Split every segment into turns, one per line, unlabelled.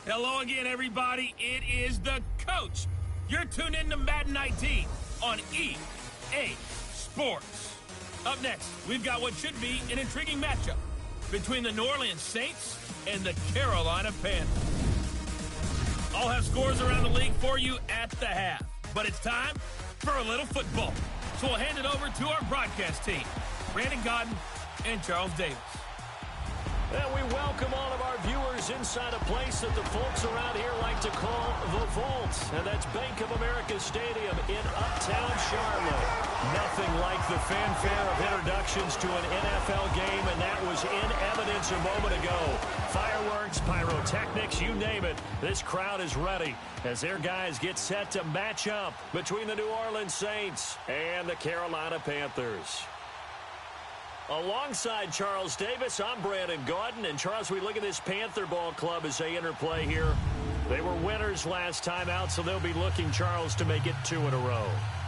Hello again, everybody. It is the coach. You're tuned in to Madden 19 on EA Sports. Up next, we've got what should be an intriguing matchup between the New Orleans Saints and the Carolina Panthers. I'll have scores around the league for you at the half, but it's time for a little football. So we'll hand it over to our broadcast team, Brandon Godden and Charles Davis.
And we welcome all of our viewers inside a place that the folks around here like to call the Vault. And that's Bank of America Stadium in Uptown Charlotte. Nothing like the fanfare of introductions to an NFL game, and that was in evidence a moment ago. Fireworks, pyrotechnics, you name it. This crowd is ready as their guys get set to match up between the New Orleans Saints and the Carolina Panthers. Alongside Charles Davis, I'm Brandon Godden. And Charles, we look at this Panther ball club as they interplay here. They were winners last time out, so they'll be looking, Charles, to make it 2 in a row.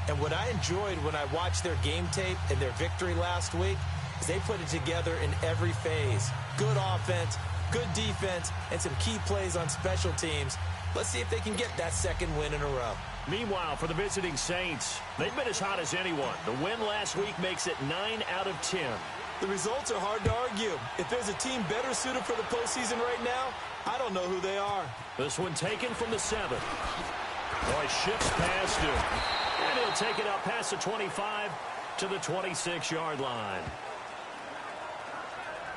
And what I enjoyed when I watched their game tape and their victory last week is they put it together in every phase. Good offense, good defense, and some key plays on special teams. Let's see if they can get that second win in a row.
Meanwhile, for the visiting Saints, they've been as hot as anyone. The win last week makes it 9 out of 10.
The results are hard to argue. If there's a team better suited for the postseason right now, I don't know who they are.
This one taken from the 7. Boy, shifts past him. And he'll take it up past the 25 to the 26-yard line.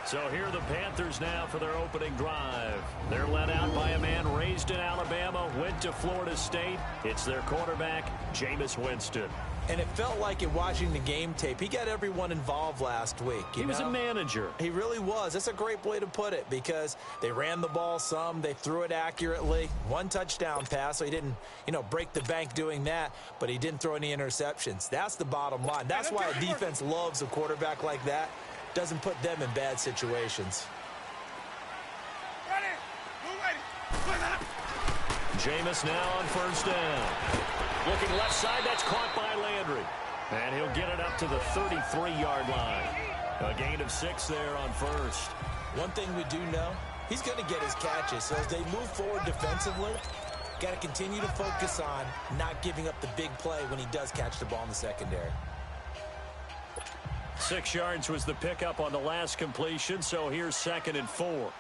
So here are the Panthers now for their opening drive. They're led out by a man raised in Alabama, went to Florida State. It's their quarterback, Jameis Winston.
And it felt like in watching the game tape, he got everyone involved last week.
He was a manager.
He really was. That's a great way to put it because they ran the ball some. They threw it accurately. 1 touchdown pass, so he didn't, break the bank doing that, but he didn't throw any interceptions. That's the bottom line. That's why a defense loves a quarterback like that. Doesn't put them in bad situations.
Jameis now on first down. Looking left side, that's caught by Landry. And he'll get it up to the 33-yard line. A gain of 6 there on first.
One thing we do know, he's going to get his catches. So as they move forward defensively, got to continue to focus on not giving up the big play when he does catch the ball in the secondary.
6 yards was the pickup on the last completion, so here's 2nd and 4.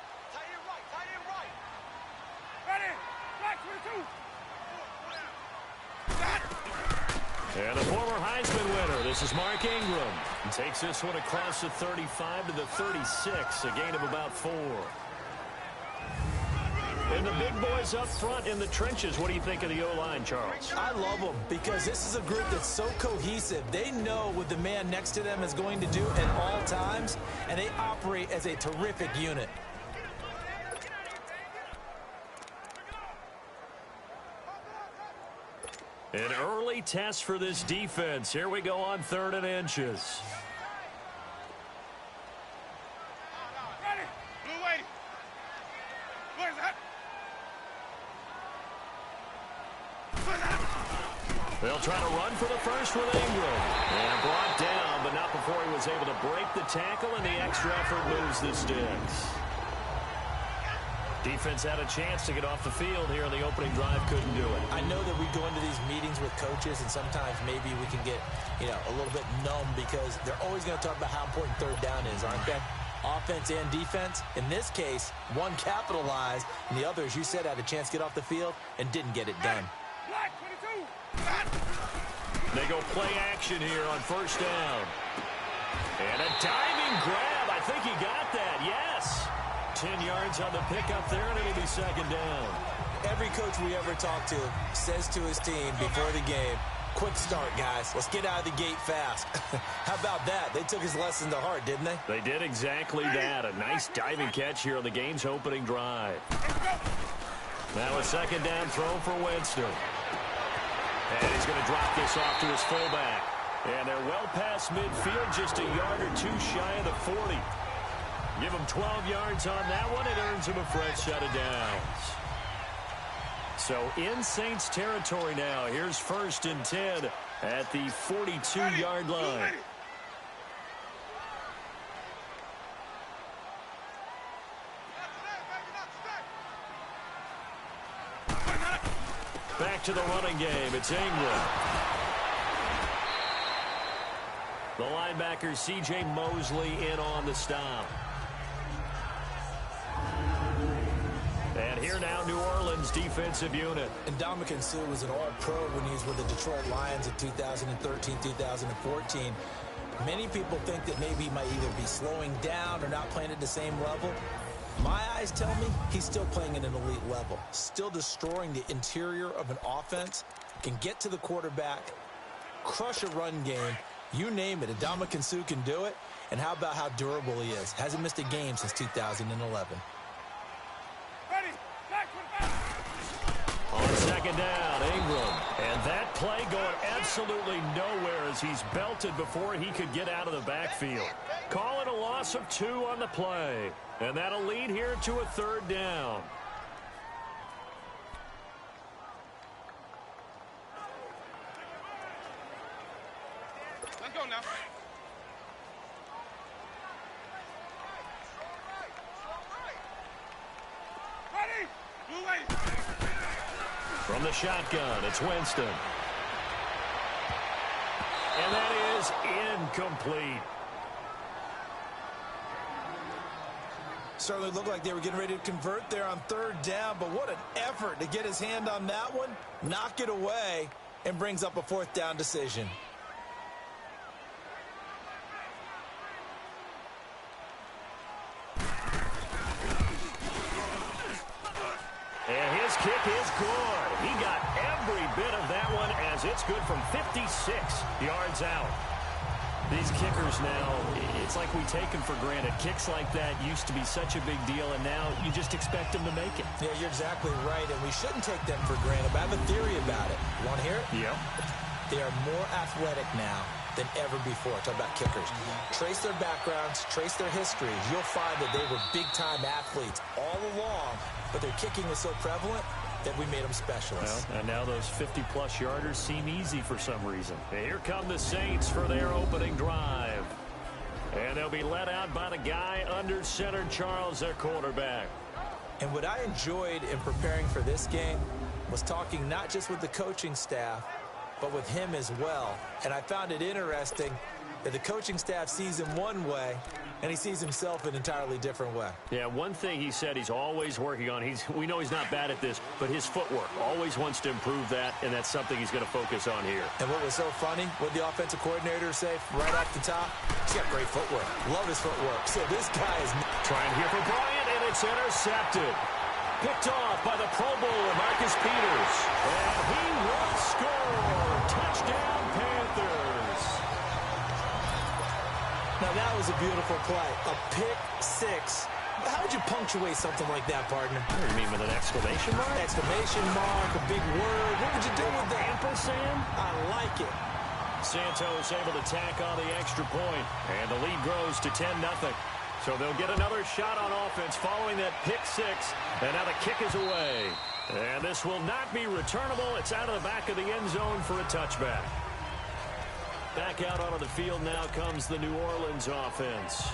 And a former Heisman winner, this is Mark Ingram. He takes this one across the 35 to the 36, a gain of about 4. And the big boys up front in the trenches. What do you think of the O-line, Charles?
I love them because this is a group that's so cohesive. They know what the man next to them is going to do at all times, and they operate as a terrific unit.
An early test for this defense. Here we go on 3rd and inches. They'll try to run for the first with Ingram. And brought down, but not before he was able to break the tackle, and the extra effort moves the sticks. Defense had a chance to get off the field here in the opening drive, couldn't do it.
I know that we go into these meetings with coaches, and sometimes maybe we can get, a little bit numb because they're always going to talk about how important 3rd down is, aren't they? Offense and defense. In this case, one capitalized, and the other, as you said, had a chance to get off the field and didn't get it done.
They go play action here on first down. And a diving grab. I think he got that. Yes. 10 yards on the pickup there, and it'll be 2nd down.
Every coach we ever talk to says to his team before the game, quick start, guys. Let's get out of the gate fast. How about that? They took his lesson to heart, didn't they?
They did exactly that. A nice diving catch here on the game's opening drive. Now a 2nd down throw for Winston. And he's going to drop this off to his fullback. And they're well past midfield, just a yard or 2 shy of the 40. Give him 12 yards on that one. It earns him a fresh set of downs. So in Saints territory now. Here's 1st and 10 at the 42-yard line. back to the running game. It's Ingram. The linebacker, C.J. Mosley, in on the stop. And here now, New Orleans defensive unit.
And Ndamukong Suh was an all-pro when he was with the Detroit Lions in 2013, 2014. Many people think that maybe he might either be slowing down or not playing at the same level. My eyes tell me he's still playing at an elite level, still destroying the interior of an offense, can get to the quarterback, crush a run game, you name it. Ndamukong Suh can do it. And how about how durable he is? Hasn't missed a game since 2011.
On second down, Ingram. And that play going absolutely nowhere as he's belted before he could get out of the backfield. Call it a loss of 2 on the play. And that'll lead here to a 3rd down.
Let's go now. Ready? Move away.
From the shotgun, it's Winston. And that is incomplete.
Certainly looked like they were getting ready to convert there on 3rd down, but what an effort to get his hand on that one, knock it away, and brings up a 4th down decision.
And his kick is good. He got every bit of that one as it's good from 56 yards out. These kickers now, it's like we take them for granted. Kicks like that used to be such a big deal, and now you just expect them to make it.
Yeah, you're exactly right, and we shouldn't take them for granted, but I have a theory about it. You want to hear it?
Yep.
They are more athletic now than ever before. Talk about kickers. Trace their backgrounds, trace their histories. You'll find that they were big-time athletes all along, but their kicking was so prevalent that we made them specialists.
Well, and now those 50-plus yarders seem easy for some reason. And here come the Saints for their opening drive. And they'll be led out by the guy under center, Charles, their quarterback.
And what I enjoyed in preparing for this game was talking not just with the coaching staff, but with him as well. And I found it interesting that the coaching staff sees him one way, and he sees himself an entirely different way.
Yeah, one thing he said he's always working on, we know he's not bad at this, but his footwork, always wants to improve that, and that's something he's going to focus on here.
And what was so funny, what the offensive coordinator say right off the top, he's got great footwork. Love his footwork. So this guy is
trying here for Bryant, and it's intercepted. Picked off by the Pro Bowler, Marcus Peters. And he will score. Touchdown, Panthers.
Now, that was a beautiful play. A pick 6. How would you punctuate something like that, partner?
What do you mean, with an exclamation mark?
Exclamation mark, a big word. What would you do with that?
Ampersand?
I like it.
Santos able to tack on the extra point. And the lead grows to 10-0. So they'll get another shot on offense following that pick 6. And now the kick is away. And this will not be returnable. It's out of the back of the end zone for a touchback. Back out onto the field now comes the New Orleans offense.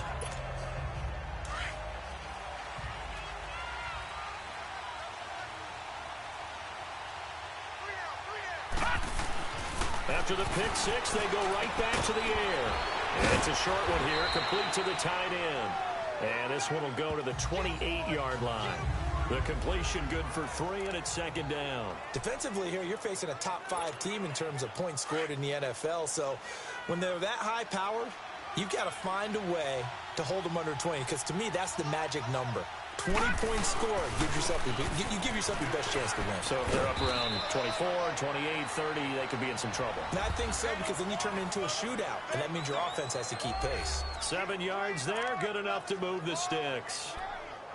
After the pick 6, they go right back to the air. And it's a short one here, complete to the tight end. And this one will go to the 28-yard line. The completion good for 3, and it's 2nd down.
Defensively here, you're facing a top-5 team in terms of points scored in the NFL. So when they're that high-powered, you've got to find a way to hold them under 20. Because to me, that's the magic number. 20 points scored, you give yourself your best chance to win.
So if they're up around 24, 28, 30, they could be in some trouble.
And I think so, because then you turn it into a shootout, and that means your offense has to keep pace.
7 yards there, good enough to move the sticks.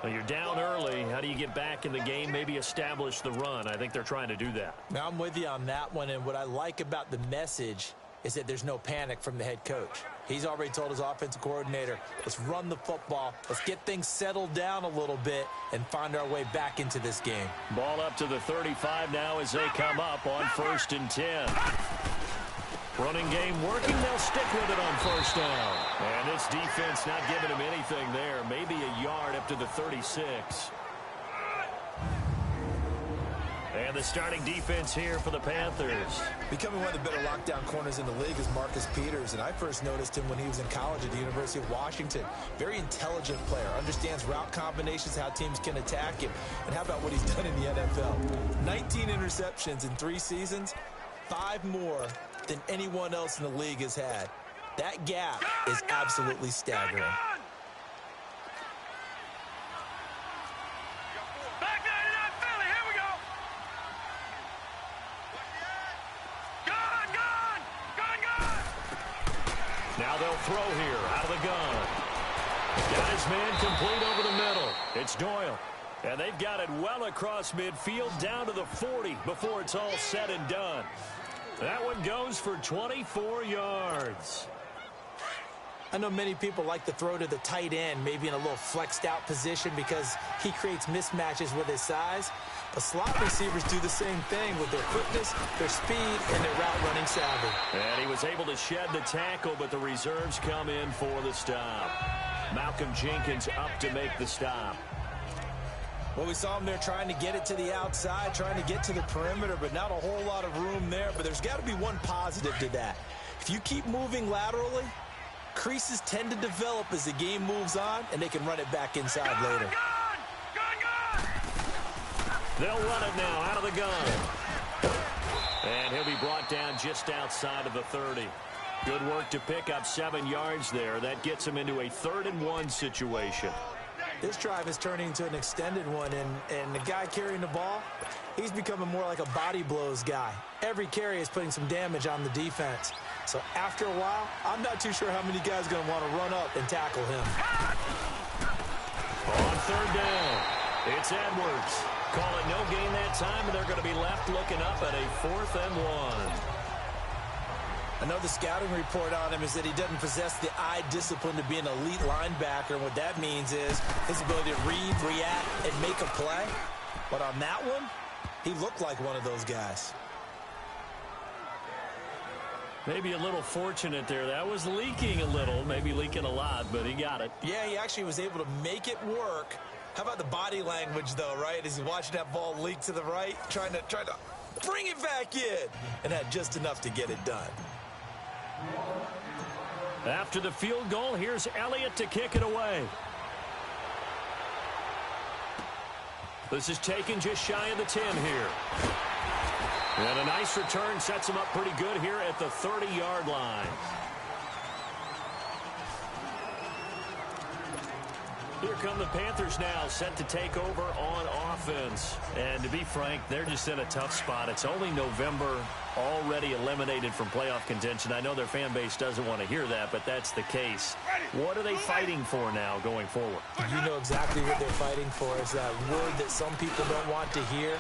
Well, you're down early. How do you get back in the game, maybe establish the run? I think they're trying to do that.
Now, I'm with you on that one, and what I like about the message is that there's no panic from the head coach. He's already told his offensive coordinator, let's run the football, let's get things settled down a little bit and find our way back into this game.
Ball up to the 35 now as they come up on 1st and 10. Running game working, they'll stick with it on 1st down. And this defense not giving him anything there, maybe a yard up to the 36. And And the starting defense here for the Panthers.
Becoming one of the better lockdown corners in the league is Marcus Peters, and I first noticed him when he was in college at the University of Washington. Very intelligent player, understands route combinations, how teams can attack him. And how about what he's done in the NFL? 19 interceptions in 3 seasons, 5 more than anyone else in the league has had. That gap is absolutely staggering.
Now they'll throw here out of the gun. Got his man complete over the middle. It's Doyle. And they've got it well across midfield down to the 40 before it's all said and done. That one goes for 24 yards.
I know many people like to throw to the tight end, maybe in a little flexed out position because he creates mismatches with his size. But slot receivers do the same thing with their quickness, their speed, and their route running savvy.
And he was able to shed the tackle, but the reserves come in for the stop. Malcolm Jenkins up to make the stop.
Well, we saw him there trying to get it to the outside, trying to get to the perimeter, but not a whole lot of room there. But there's got to be one positive to that. If you keep moving laterally, creases tend to develop as the game moves on, and they can run it back inside later.
They'll run it now out of the gun. And he'll be brought down just outside of the 30. Good work to pick up 7 yards there. That gets him into a 3rd and 1 situation.
This drive is turning into an extended one, and the guy carrying the ball, he's becoming more like a body blows guy. Every carry is putting some damage on the defense. So after a while, I'm not too sure how many guys are going to want to run up and tackle him.
On 3rd down, it's Edwards. Call it no gain that time, and they're going to be left looking up at a 4th and 1.
I know the scouting report on him is that he doesn't possess the eye discipline to be an elite linebacker. What that means is his ability to read, react, and make a play. But on that one, he looked like one of those guys.
Maybe a little fortunate there. That was leaking a little, maybe leaking a lot, but he got it.
Yeah, he actually was able to make it work. How about the body language, though, right? As he's watching that ball leak to the right, trying to bring it back in, and had just enough to get it done.
After the field goal, here's Elliott to kick it away. This is taken just shy of the 10 here. And a nice return sets him up pretty good here at the 30-yard line. Here come the Panthers now, set to take over on offense. And to be frank, they're just in a tough spot. It's only November, already eliminated from playoff contention. I know their fan base doesn't want to hear that, but that's the case. What are they fighting for now going forward?
You know exactly what they're fighting for. It's that word that some people don't want to hear,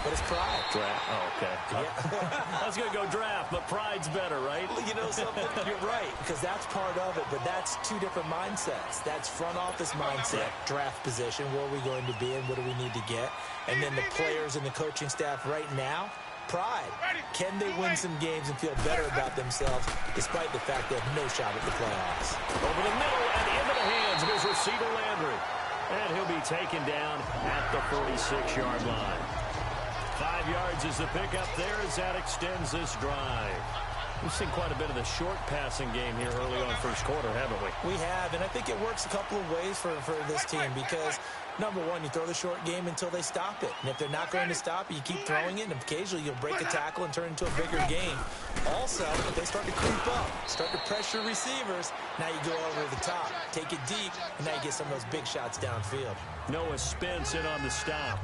but it's pride.
Draft. Oh, okay. Yeah. I was going to go draft, but pride's better, right?
Well, you know something? You're right, because that's part of it, but that's 2 different mindsets. That's front office mindset, draft position, where are we going to be and what do we need to get? And then the players and the coaching staff right now, pride. Can they win some games and feel better about themselves despite the fact they have no shot at the playoffs?
Over the middle and into the hands of his receiver Landry. And he'll be taken down at the 46-yard line. 5 yards is the pickup there as that extends this drive. We've seen quite a bit of the short passing game here early on first quarter, haven't we?
We have, and I think it works a couple of ways for this team because, number one, you throw the short game until they stop it. And if they're not going to stop it, you keep throwing it, and occasionally you'll break a tackle and turn it into a bigger game. Also, if they start to creep up, start to pressure receivers, now you go over the top, take it deep, and now you get some of those big shots downfield.
Noah Spence in on the stop.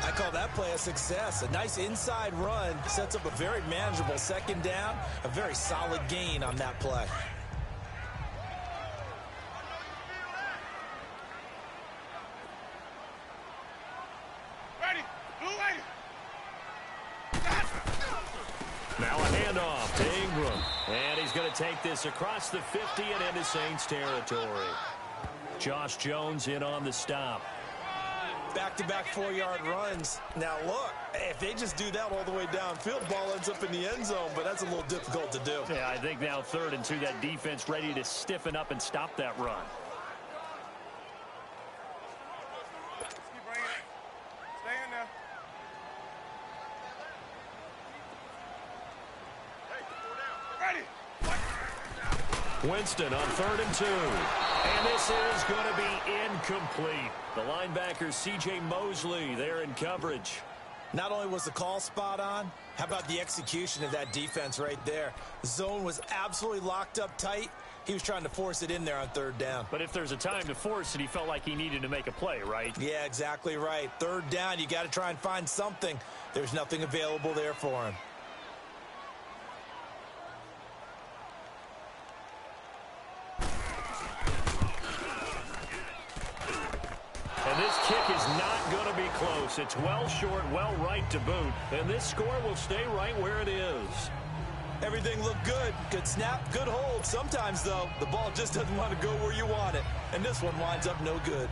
I call that play a success. A nice inside run sets up a very manageable 2nd down, a very solid gain on that play.
Ready. Blue lady.
Now a handoff to Ingram. And he's going to take this across the 50 and into Saints territory. Josh Jones in on the stop.
Back-to-back 4-yard runs. Now, look, if they just do that all the way downfield, ball ends up in the end zone, but that's a little difficult to do.
Yeah, I think now 3rd and 2, that defense ready to stiffen up and stop that run.
Keep bringing it. Stay in there.
Winston on 3rd and 2. And this is going to be incomplete. The linebacker, C.J. Mosley, there in coverage.
Not only was the call spot on, how about the execution of that defense right there? The zone was absolutely locked up tight. He was trying to force it in there on 3rd down.
But if there's a time to force it, he felt like he needed to make a play, right?
Yeah, exactly right. 3rd down, you got to try and find something. There's nothing available there for him.
And this kick is not going to be close. It's well short, well right to boot. And this score will stay right where it is.
Everything looked good. Good snap, good hold. Sometimes, though, the ball just doesn't want to go where you want it. And this one winds up no good.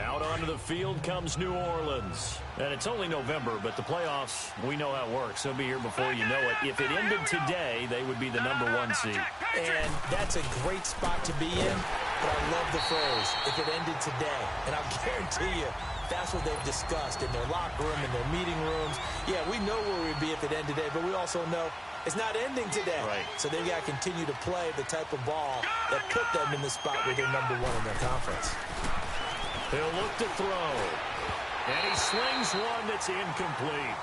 Out onto the field comes New Orleans. And it's only November, but the playoffs, we know how it works. They'll be here before you know it. If it ended today, they would be the #1 seed.
And that's a great spot to be in. But I love the phrase, if it ended today. And I'll guarantee you, that's what they've discussed in their locker room, in their meeting rooms. Yeah, we know where we'd be if it ended today, but we also know it's not ending today.
Right.
So they've got to continue to play the type of ball that put them in the spot where they're #1 in their conference.
He'll look to throw. And he slings one that's incomplete.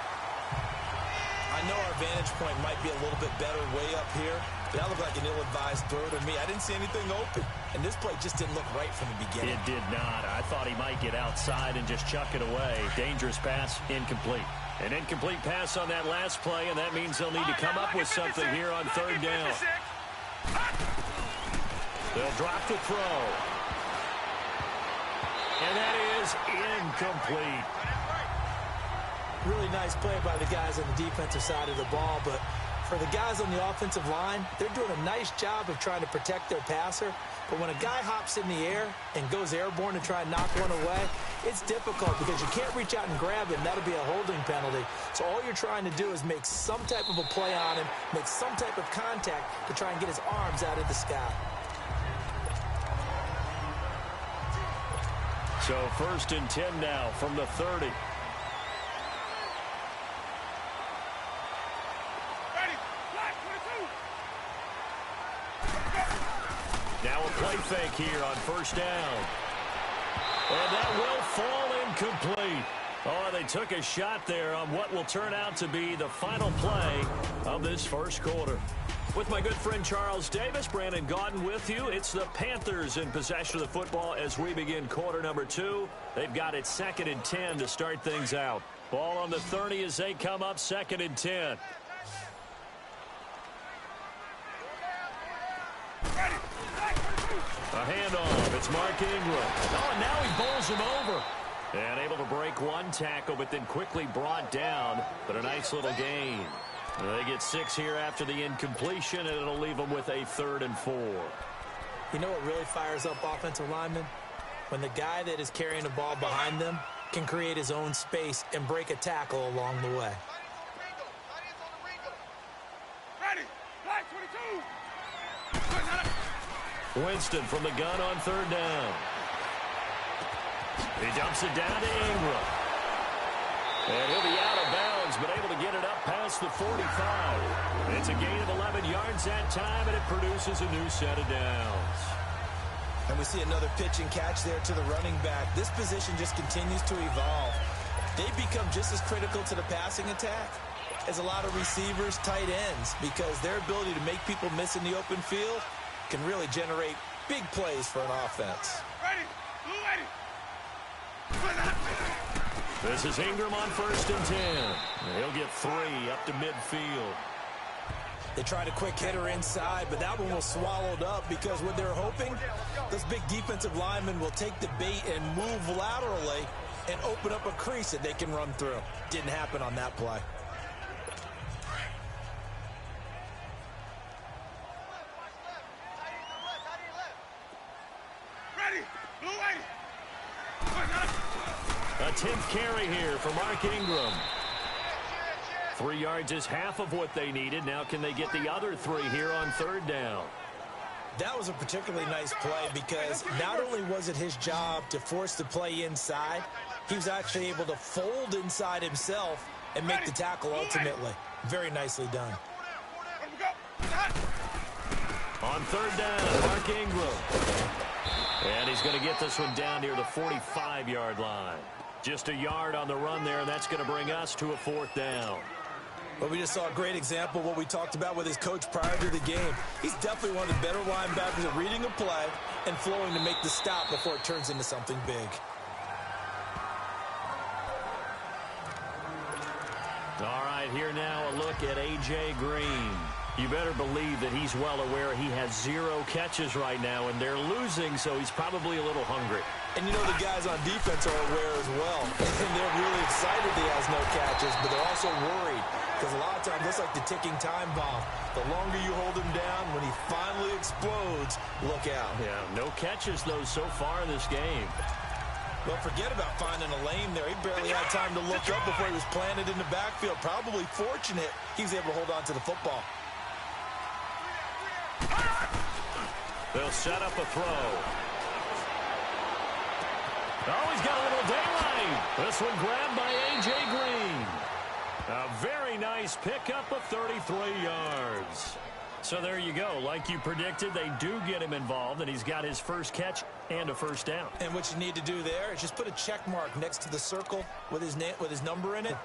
I know our vantage point might be a little bit better way up here, but that looked like an ill-advised throw to me. I didn't see anything open, and this play just didn't look right from the beginning.
It did not. I thought he might get outside and just chuck it away. Dangerous pass, incomplete. An incomplete pass on that last play, and that means they'll need to come up with something here on 3rd down. They'll drop the throw. And that is incomplete.
Really nice play by the guys on the defensive side of the ball, but for the guys on the offensive line, they're doing a nice job of trying to protect their passer. But when a guy hops in the air and goes airborne to try and knock one away, it's difficult because you can't reach out and grab him. That'll be a holding penalty. So all you're trying to do is make some type of a play on him, make some type of contact to try and get his arms out of the sky.
So 1st and 10 now from the 30. Now a play fake here on 1st down. And that will fall incomplete. Oh, they took a shot there on what will turn out to be the final play of this 1st quarter. With my good friend Charles Davis, Brandon Gaudin with you. It's the Panthers in possession of the football as we begin quarter #2. They've got it 2nd and 10 to start things out. Ball on the 30 as they come up 2nd and 10. A handoff. It's Mark Ingram. Oh, and now he bowls him over. And able to break one tackle, but then quickly brought down. But a nice little gain. They get 6 here after the incompletion, and it'll leave them with a 3rd and 4.
You know what really fires up offensive linemen? When the guy that is carrying the ball behind them can create his own space and break a tackle along the way.
Ready, flag 22.
Winston from the gun on 3rd down. He dumps it down to Ingram. And he'll be out of bounds, but able to get it up past the 45. It's a gain of 11 yards that time, and it produces a new set of downs.
And we see another pitch and catch there to the running back. This position just continues to evolve. They become just as critical to the passing attack as a lot of receivers, tight ends, because their ability to make people miss in the open field can really generate big plays for an offense.
Ready, blue ready.
This is Ingram on 1st and 10. He'll get 3 up to midfield.
They tried a quick hitter inside, but that one was swallowed up because what they're hoping, those big defensive linemen will take the bait and move laterally and open up a crease that they can run through. Didn't happen on that play.
Ready, blue ready.
A 10th carry here for Mark Ingram. 3 yards is half of what they needed. Now can they get the other 3 here on 3rd down?
That was a particularly nice play because not only was it his job to force the play inside, he was actually able to fold inside himself and make the tackle ultimately. Very nicely done.
On third down, Mark Ingram. And he's going to get this one down near the 45-yard line. Just a yard on the run there, and that's going to bring us to a fourth down.
Well, we just saw a great example of what we talked about with his coach prior to the game. He's definitely one of the better linebackers at reading a play and flowing to make the stop before it turns into something big.
All right, here now a look at A.J. Green. You better believe that he's well aware he has 0 catches right now, and they're losing, so he's probably a little hungry.
And you know the guys on defense are aware as well. And they're really excited he has no catches, but they're also worried because a lot of times it's like the ticking time bomb. The longer you hold him down, when he finally explodes, look out.
Yeah, no catches, though, so far in this game.
Well, forget about finding a lane there. He barely had time to look up before he was planted in the backfield. Probably fortunate he was able to hold on to the football.
They'll set up a throw. Oh, he's got a little daylight. This one grabbed by A.J. Green. A very nice pickup of 33 yards. So there you go. Like you predicted, they do get him involved, and he's got his first catch and a first down.
And what you need to do there is just put a check mark next to the circle with his name, with his number in it.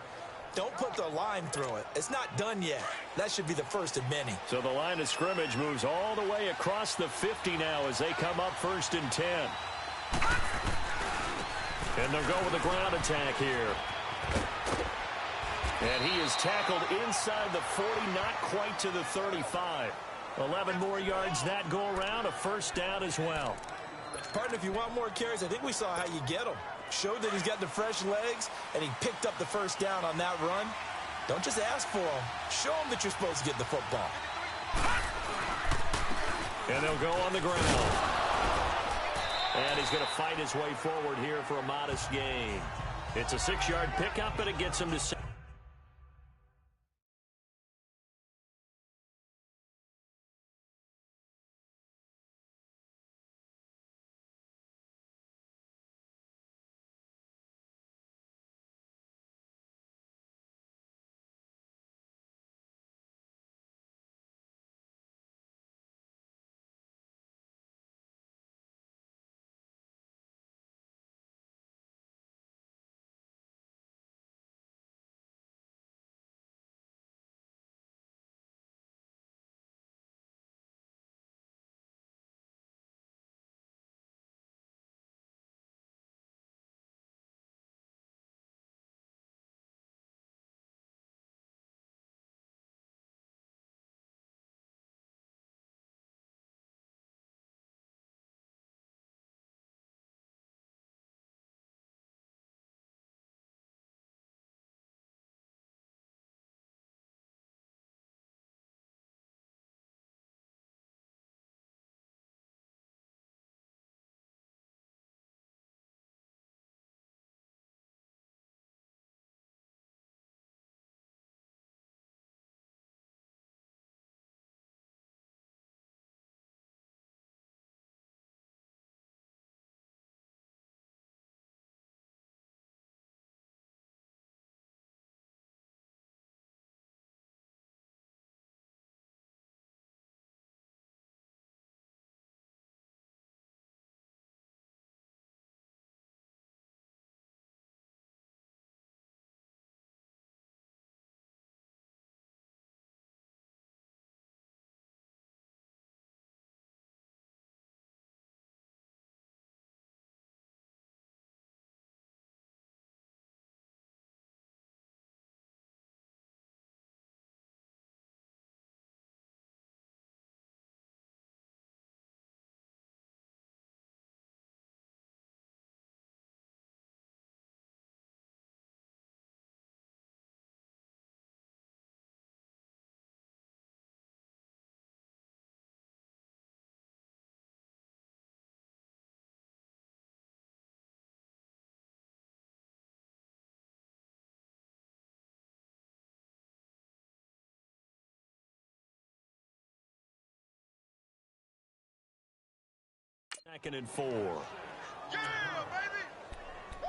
Don't put the line through it. It's not done yet. That should be the first of many.
So the line of scrimmage moves all the way across the 50 now as they come up 1st and 10. And they'll go with a ground attack here. And he is tackled inside the 40, not quite to the 35. 11 more yards that go around, a first down as well.
Partner, if you want more carries, I think we saw how you get them. Showed that he's got the fresh legs, and he picked up the first down on that run. Don't just ask for him. Show him that you're supposed to get the football.
And they'll go on the ground. And he's going to fight his way forward here for a modest gain. It's a 6-yard pickup, and it gets him to 6. Second and 4.
Yeah, baby! Woo!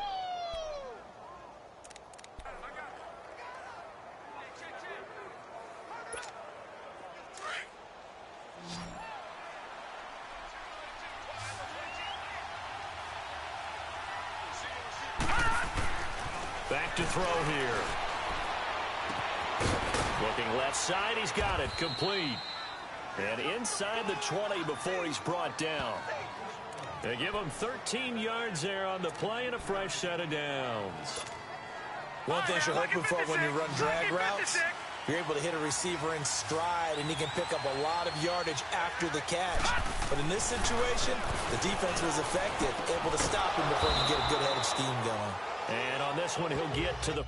Back to throw here. Looking left side, he's got it, complete. And inside the 20 before he's brought down. They give him 13 yards there on the play and a fresh set of downs.
One thing you're hoping for when you run drag routes, you're able to hit a receiver in stride, and he can pick up a lot of yardage after the catch. But in this situation, the defense was effective, able to stop him before he can get a good head of steam going.
And on this one, he'll get to the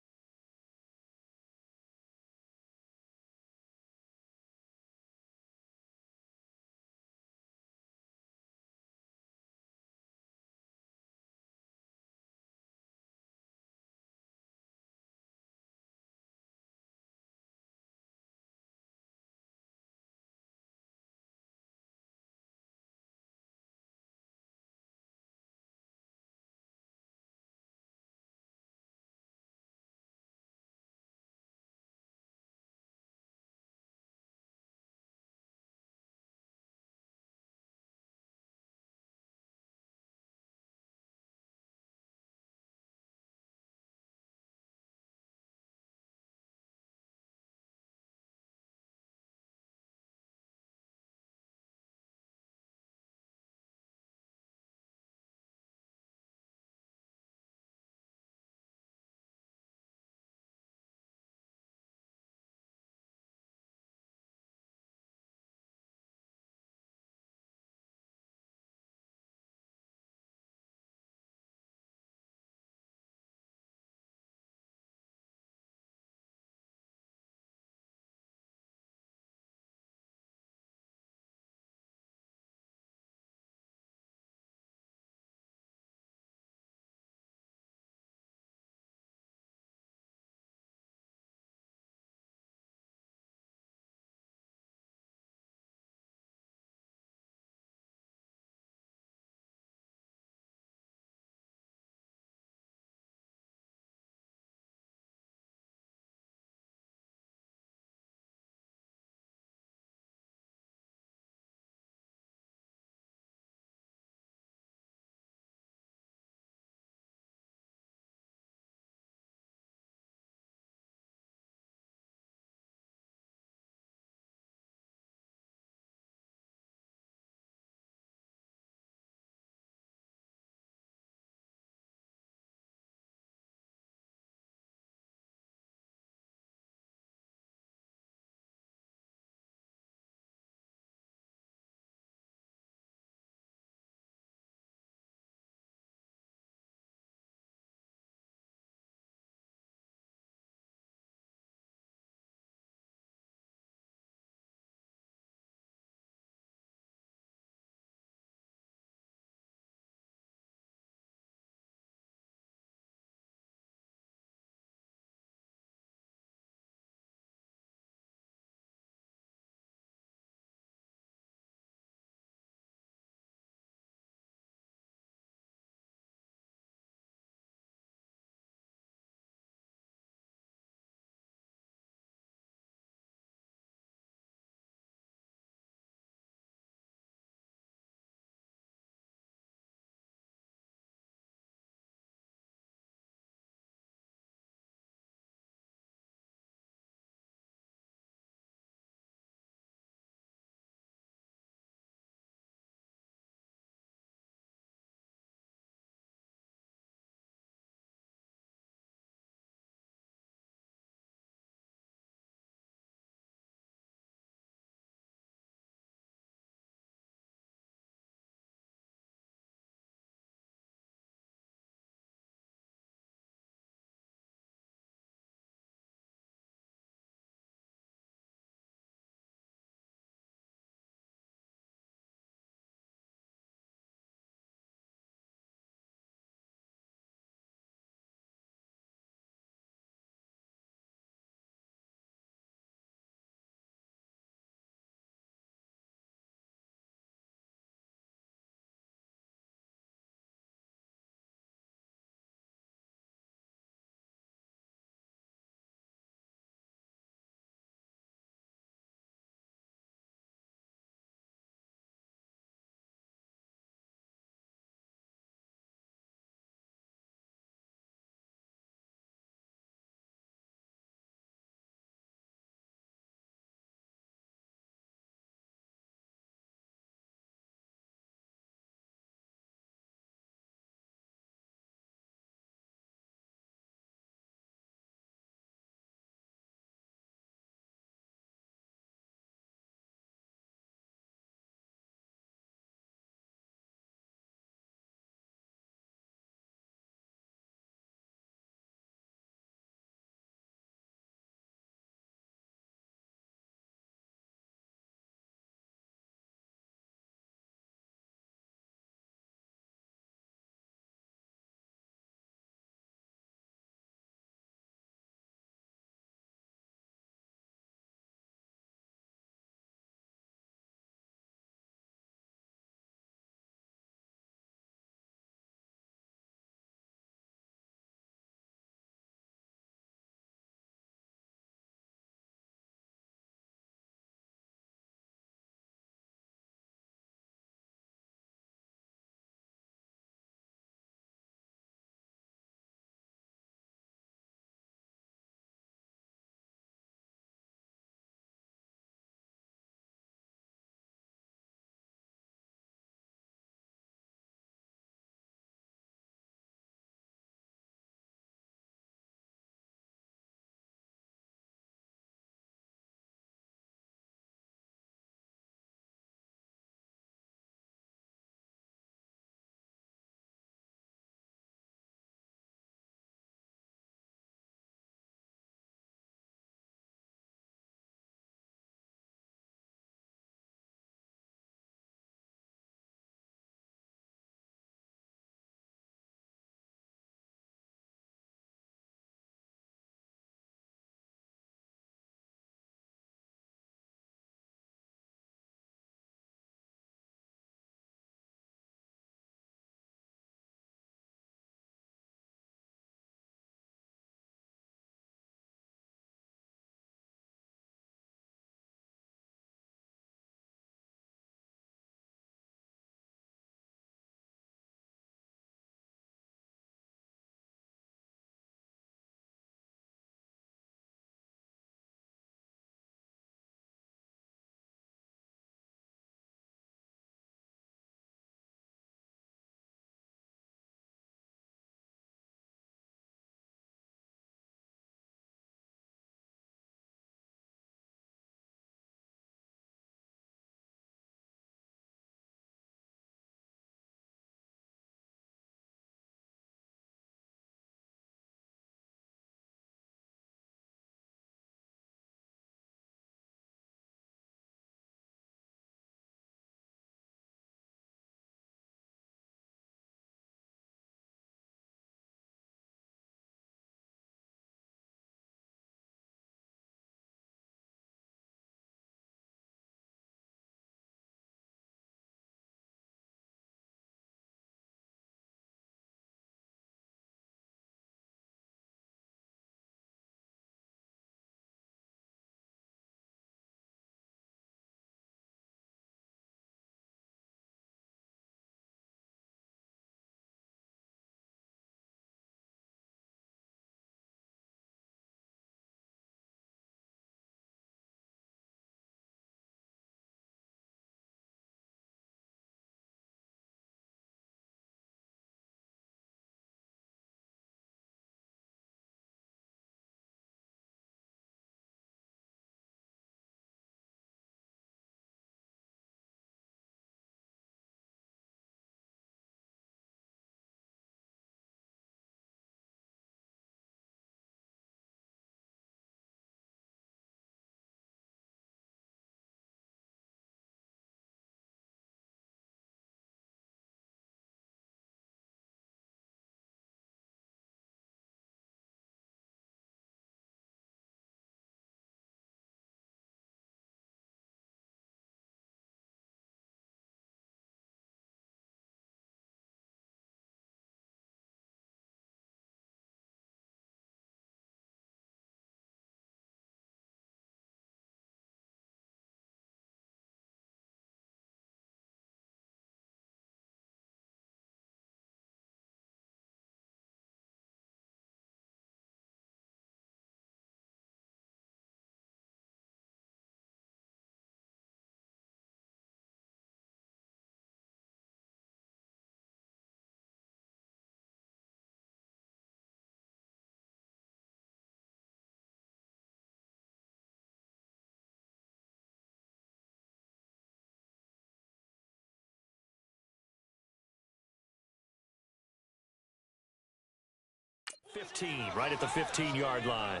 15, right at the 15-yard line.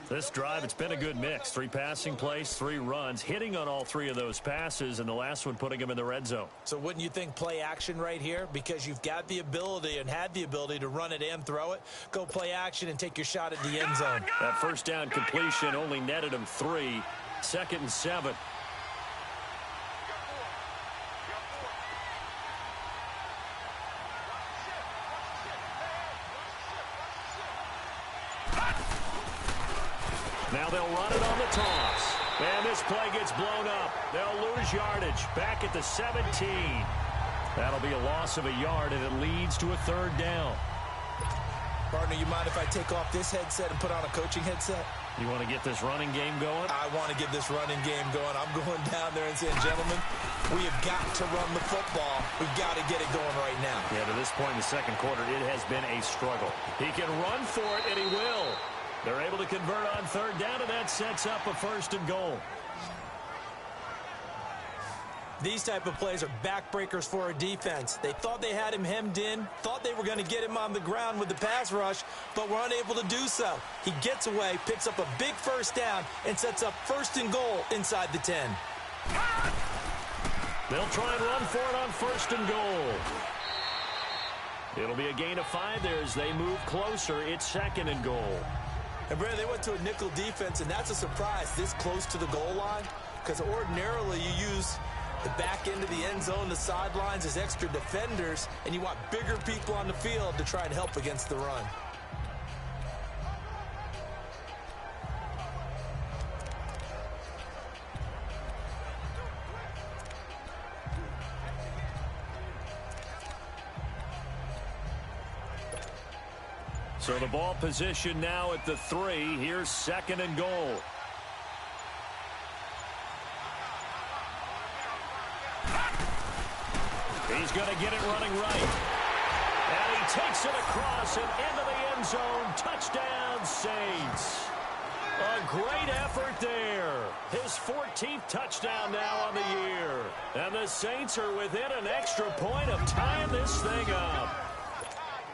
This drive, it's been a good mix. 3 passing plays, 3 runs, hitting on all 3 of those passes, and the last one putting them in the red zone.
So wouldn't you think play action right here? Because you've got the ability and had the ability to run it and throw it. Go play action and take your shot at the end zone.
That first down completion only netted him 3. 2nd and 7. Now they'll run it on the toss. And this play gets blown up. They'll lose yardage. Back at the 17. That'll be a loss of a yard, and it leads to a 3rd down.
Partner, you mind if I take off this headset and put on a coaching headset?
You want to get this running game going?
I want to get this running game going. I'm going down there and saying, gentlemen, we have got to run the football. We've got to get it going right now.
Yeah, to this point in the second quarter, it has been a struggle. He can run for it, and he will. They're able to convert on 3rd down, and that sets up a 1st and goal.
These type of plays are backbreakers for a defense. They thought they had him hemmed in, thought they were going to get him on the ground with the pass rush, but were unable to do so. He gets away, picks up a big 1st down, and sets up 1st and goal inside the 10.
They'll try and run for it on 1st and goal. It'll be a gain of 5 there as they move closer. It's 2nd and goal.
And, Brandon, they went to a nickel defense, and that's a surprise this close to the goal line, because ordinarily you use the back end of the end zone, the sidelines as extra defenders, and you want bigger people on the field to try and help against the run.
So the ball position now at the 3. Here's 2nd and goal. He's going to get it running right. And he takes it across and into the end zone. Touchdown, Saints. A great effort there. His 14th touchdown now on the year. And the Saints are within an extra point of tying this thing up.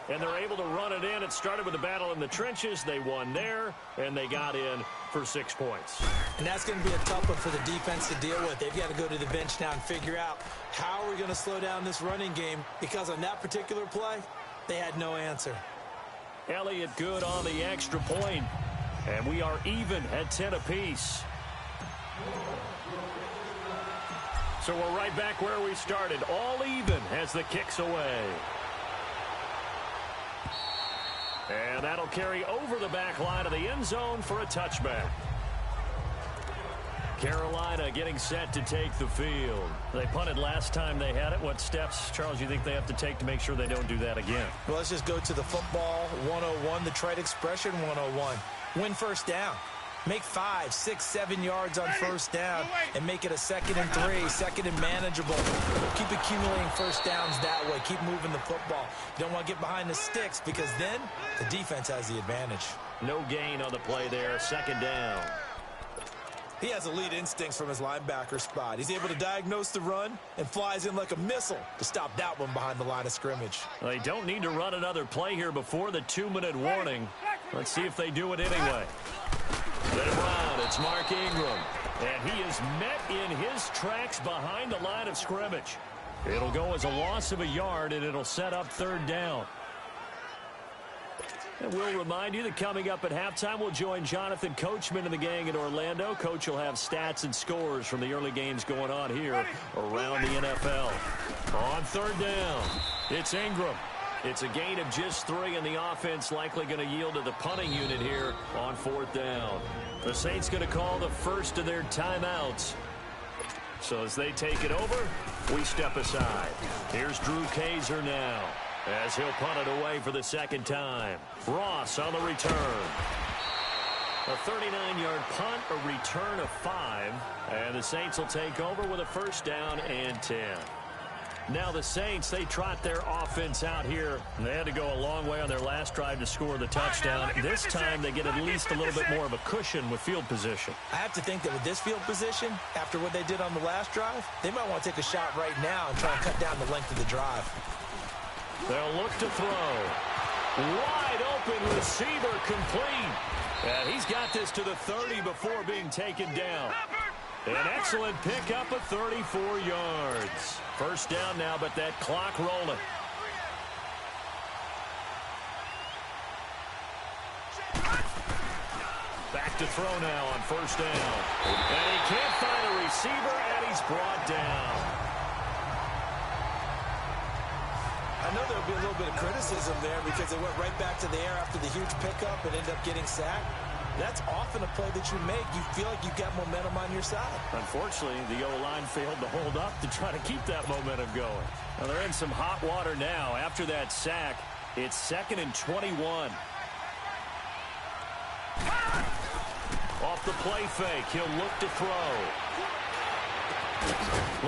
And they're able to run it in. It started with a battle in the trenches. They won there, and they got in for 6 points.
And that's going to be a tough one for the defense to deal with. They've got to go to the bench now and figure out how are we going to slow down this running game, because on that particular play, they had no answer.
Elliott good on the extra point, and we are even at 10 apiece. So we're right back where we started, all even as the kick's away. And that'll carry over the back line of the end zone for a touchback. Carolina getting set to take the field. They punted last time they had it. What steps, Charles, you think they have to take to make sure they don't do that again?
Well, let's just go to the football 101, the trade expression 101. Win 1st down. Make 5, 6, 7 yards on 1st down and make it a 2nd and 3, 2nd and manageable. Keep accumulating 1st downs that way. Keep moving the football. You don't want to get behind the sticks, because then the defense has the advantage.
No gain on the play there. 2nd down.
He has elite instincts from his linebacker spot. He's able to diagnose the run and flies in like a missile to stop that one behind the line of scrimmage.
They don't need to run another play here before the 2-minute warning. Let's see if they do it anyway. Let it run. It's Mark Ingram. And he is met in his tracks behind the line of scrimmage. It'll go as a loss of a yard, and it'll set up 3rd down. And we'll remind you that coming up at halftime, we'll join Jonathan Coachman and the gang in Orlando. Coach will have stats and scores from the early games going on here around the NFL. On 3rd down, it's Ingram. It's a gain of just 3, and the offense likely going to yield to the punting unit here on 4th down. The Saints going to call the first of their timeouts. So as they take it over, we step aside. Here's Drew Kaiser now, as he'll punt it away for the 2nd time. Ross on the return. A 39-yard punt, a return of 5, and the Saints will take over with a 1st down and 10. Now the Saints, they trot their offense out here. They had to go a long way on their last drive to score the touchdown. This time they get at least a little bit more of a cushion with field position.
I have to think that with this field position, after what they did on the last drive, they might want to take a shot right now and try and cut down the length of the drive.
They'll look to throw. Wide open receiver complete. And he's got this to the 30 before being taken down. An excellent pickup of 34 yards. First down now, but that clock rolling. Back to throw now on first down. And he can't find a receiver, and he's brought down.
I know there'll be a little bit of criticism there because they went right back to the air after the huge pickup and ended up getting sacked. That's often a play that you make. You feel like you've got momentum on your side.
Unfortunately, the O-line failed to hold up to try to keep that momentum going. Well, they're in some hot water now. After that sack, it's 2nd and 21. Off the play fake, he'll look to throw.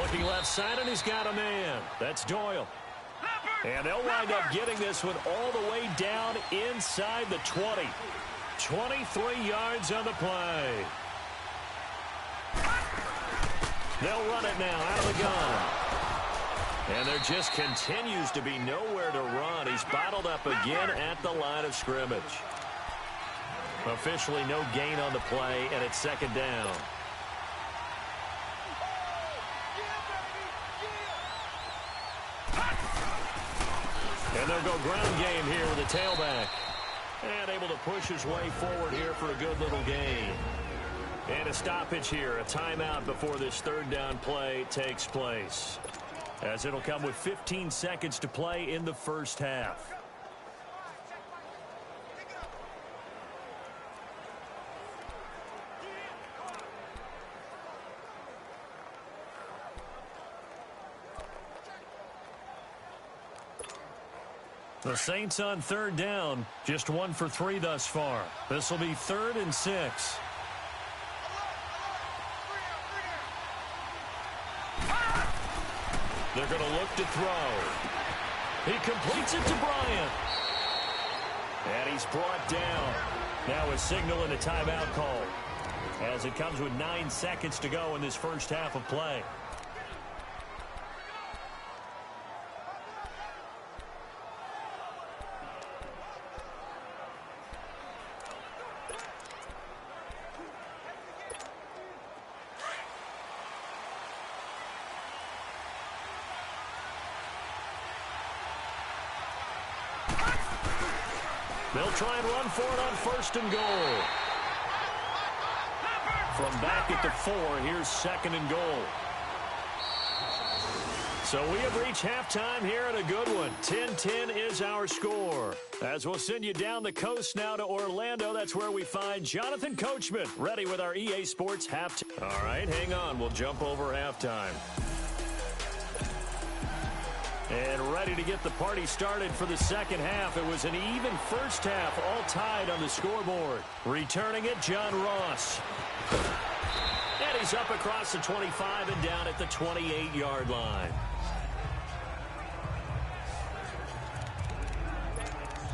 Looking left side, and he's got a man. That's Doyle. And they'll wind up getting this one all the way down inside the 20. 23 yards on the play. They'll run it now out of the gun. And there just continues to be nowhere to run. He's bottled up again at the line of scrimmage. Officially no gain on the play, and it's 2nd down. And they'll go ground game here with the tailback. And able to push his way forward here for a good little gain. And a stoppage here, a timeout before this 3rd down play takes place. As it'll come with 15 seconds to play in the first half. The Saints on 3rd down, just 1 for 3 thus far. This will be 3rd and 6. They're going to look to throw. He completes it to Bryant. And he's brought down. Now a signal and a timeout call, as it comes with 9 seconds to go in this first half of play. They'll try and run for it on 1st and goal. From back at the 4, here's 2nd and goal. So we have reached halftime here at a good one. 10-10 is our score. As we'll send you down the coast now to Orlando, that's where we find Jonathan Coachman, ready with our EA Sports halftime. All right, hang on. We'll jump over halftime. And ready to get the party started for the second half. It was an even first half, all tied on the scoreboard. Returning it, John Ross. And he's up across the 25 and down at the 28-yard line.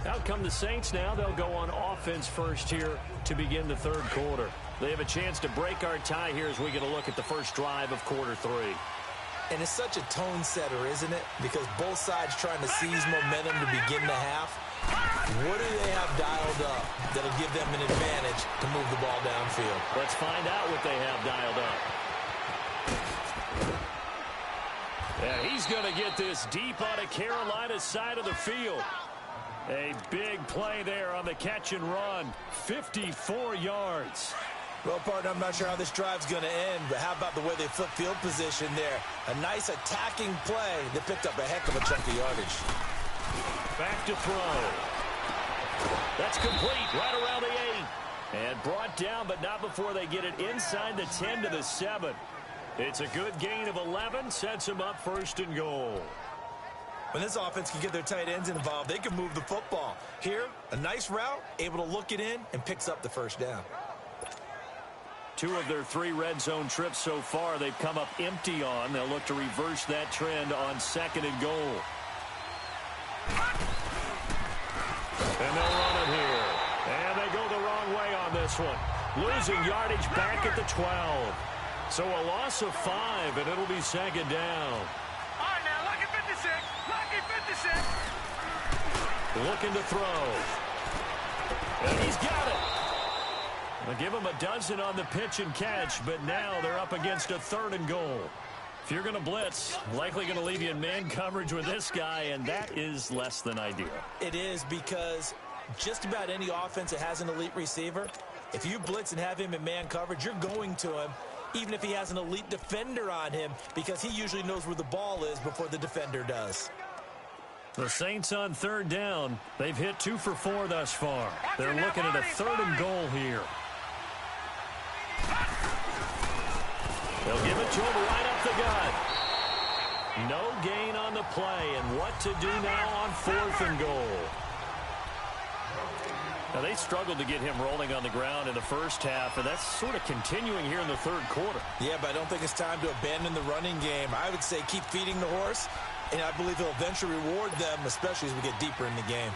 Out come the Saints now. They'll go on offense first here to begin the 3rd quarter. They have a chance to break our tie here as we get a look at the first drive of quarter 3.
And it's such a tone setter, isn't it? Because both sides trying to seize momentum to begin the half. What do they have dialed up that'll give them an advantage to move the ball downfield?
Let's find out what they have dialed up. And he's going to get this deep on a Carolina side of the field. A big play there on the catch and run. 54 yards.
Well, partner, I'm not sure how this drive's going to end, but how about the way they flip field position there? A nice attacking play that picked up a heck of a chunk of yardage.
Back to throw. That's complete right around the 8. And brought down, but not before they get it inside the 10 to the 7. It's a good gain of 11, sets them up 1st and goal.
When this offense can get their tight ends involved, they can move the football. Here, a nice route, able to look it in, and picks up the 1st down.
2 of their 3 red zone trips so far they've come up empty on. They'll look to reverse that trend on 2nd and goal. And they'll run it here. And they go the wrong way on this one. Losing yardage back at the 12. So a loss of 5, and it'll be 2nd down.
All right, now, lucky 56. Lucky 56.
Looking to throw. And he's got it. They'll give him a dozen on the pitch and catch, but now they're up against a 3rd and goal. If you're going to blitz, likely going to leave you in man coverage with this guy, and that is less than ideal.
It is, because just about any offense that has an elite receiver, if you blitz and have him in man coverage, you're going to him, even if he has an elite defender on him, because he usually knows where the ball is before the defender does.
The Saints on 3rd down. They've hit 2 for 4 thus far. They're looking at a 3rd and goal here. They'll give it to him right up the gut. No gain on the play, and what to do now on 4th and goal. Now, they struggled to get him rolling on the ground in the first half, and that's sort of continuing here in the 3rd quarter.
Yeah, but I don't think it's time to abandon the running game. I would say keep feeding the horse, and I believe he'll eventually reward them, especially as we get deeper in the game.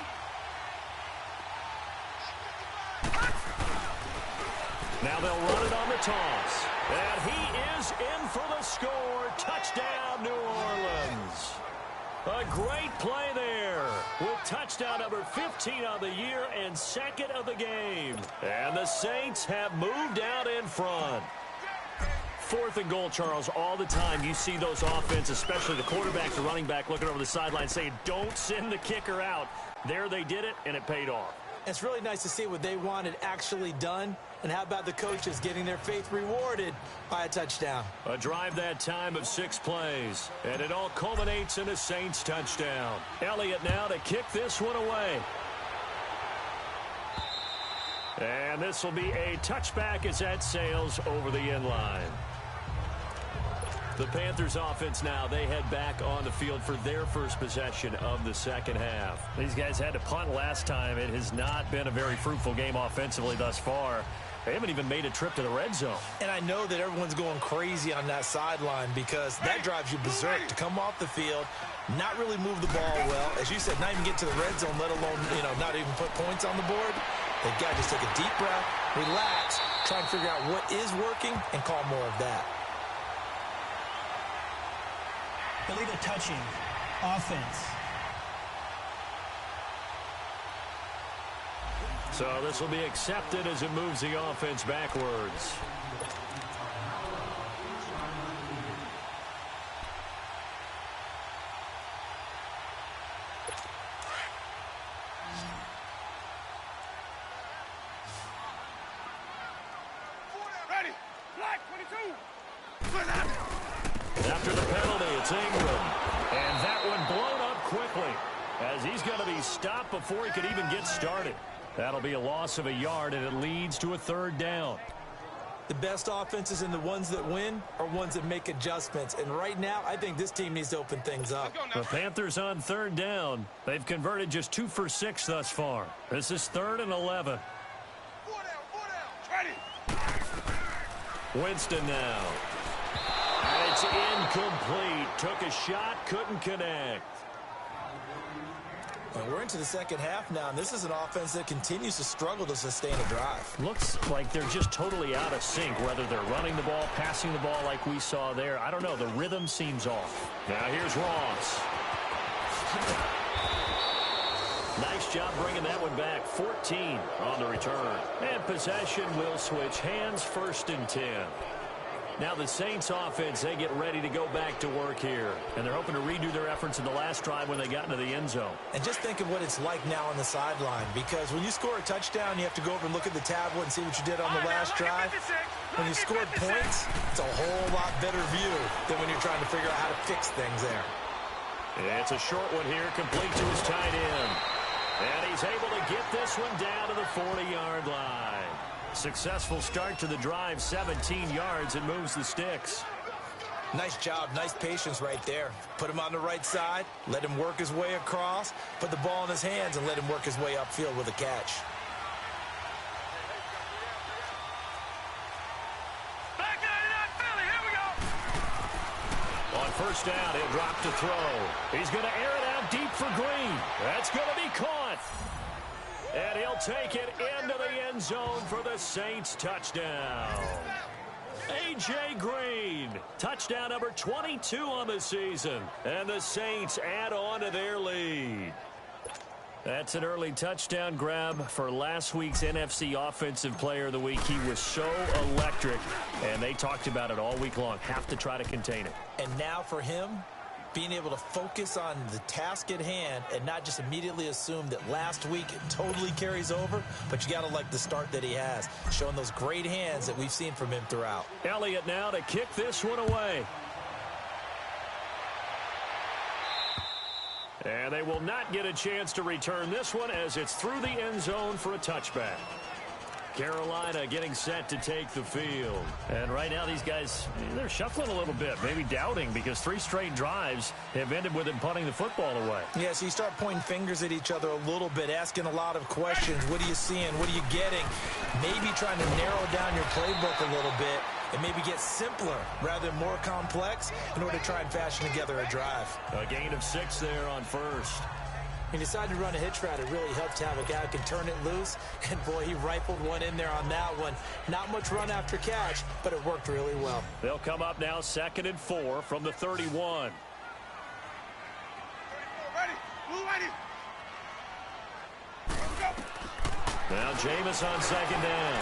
Now they'll run it on the toss. And he is in for the score. Touchdown, New Orleans. A great play there with touchdown number 15 of the year and 2nd of the game. And the Saints have moved out in front. 4th and goal, Charles. All the time you see those offenses, especially the quarterback, the running back, looking over the sideline saying, don't send the kicker out. There they did it, and it paid off.
It's really nice to see what they wanted actually done. And how about the coaches getting their faith rewarded by a touchdown?
A drive that time of 6 plays. And it all culminates in a Saints touchdown. Elliott now to kick this one away. And this will be a touchback as that sails over the end line. The Panthers offense now, they head back on the field for their first possession of the 2nd half. These guys had to punt last time. It has not been a very fruitful game offensively thus far. They haven't even made a trip to the red zone.
And I know that everyone's going crazy on that sideline because that drives you berserk to come off the field, not really move the ball well. As you said, not even get to the red zone, let alone, not even put points on the board. They've got to just take a deep breath, relax, try and figure out what is working, and call more of that.
Illegal touching, offense.
So this will be accepted as it moves the offense backwards.
Ready. Black 22.
After the penalty, it's Ingram. And that one blown up quickly as he's going to be stopped before he could even get started. That'll be a loss of a yard, and it leads to a 3rd down.
The best offenses and the ones that win are ones that make adjustments. And right now, I think this team needs to open things up.
The Panthers on 3rd down. They've converted just 2 for 6 thus far. This is 3rd and 11.
4 down. Ready.
Winston now. And it's incomplete. Took a shot, couldn't connect.
And we're into the 2nd half now, and this is an offense that continues to struggle to sustain a drive.
Looks like they're just totally out of sync, whether they're running the ball, passing the ball like we saw there. I don't know. The rhythm seems off. Now here's Ross. Nice job bringing that one back. 14 on the return. And possession will switch hands, 1st and 10. Now the Saints offense, they get ready to go back to work here. And they're hoping to redo their efforts in the last drive when they got into the end zone.
And just think of what it's like now on the sideline, because when you score a touchdown, you have to go over and look at the tablet and see what you did on the last drive. When you scored points, it's a whole lot better view than when you're trying to figure out how to fix things there.
It's a short one here, complete to his tight end. And he's able to get this one down to the 40-yard line. Successful start to the drive, 17 yards, and moves the sticks.
Nice job, nice patience right there. Put him on the right side, let him work his way across, put the ball in his hands, and let him work his way upfield with a catch.
Back 99 Philly. Here we go.
On 1st down, he'll drop to throw. He's going to air it out deep for Green. That's going to be caught. And he'll take it into the end zone for the Saints touchdown. A.J. Green, touchdown number 22 on the season. And the Saints add on to their lead. That's an early touchdown grab for last week's NFC Offensive Player of the Week. He was so electric, and they talked about it all week long. Have to try to contain it.
And now for him, being able to focus on the task at hand and not just immediately assume that last week it totally carries over, but you got to like the start that he has, showing those great hands that we've seen from him throughout.
Elliott now to kick this one away. And they will not get a chance to return this one as it's through the end zone for a touchback. Carolina getting set to take the field. And right now these guys, they're shuffling a little bit, maybe doubting, because 3 straight drives have ended with them punting the football away.
Yeah, so you start pointing fingers at each other a little bit, asking a lot of questions. What are you seeing? What are you getting? Maybe trying to narrow down your playbook a little bit and maybe get simpler rather than more complex in order to try and fashion together a drive.
A gain of 6 there on first.
He decided to run a hitch route. It really helped to have a guy who can turn it loose. And, boy, he rifled one in there on that one. Not much run after catch, but it worked really well.
They'll come up now 2nd and 4 from the 31.
Ready. Blue ready.
Now Jameis on 2nd down.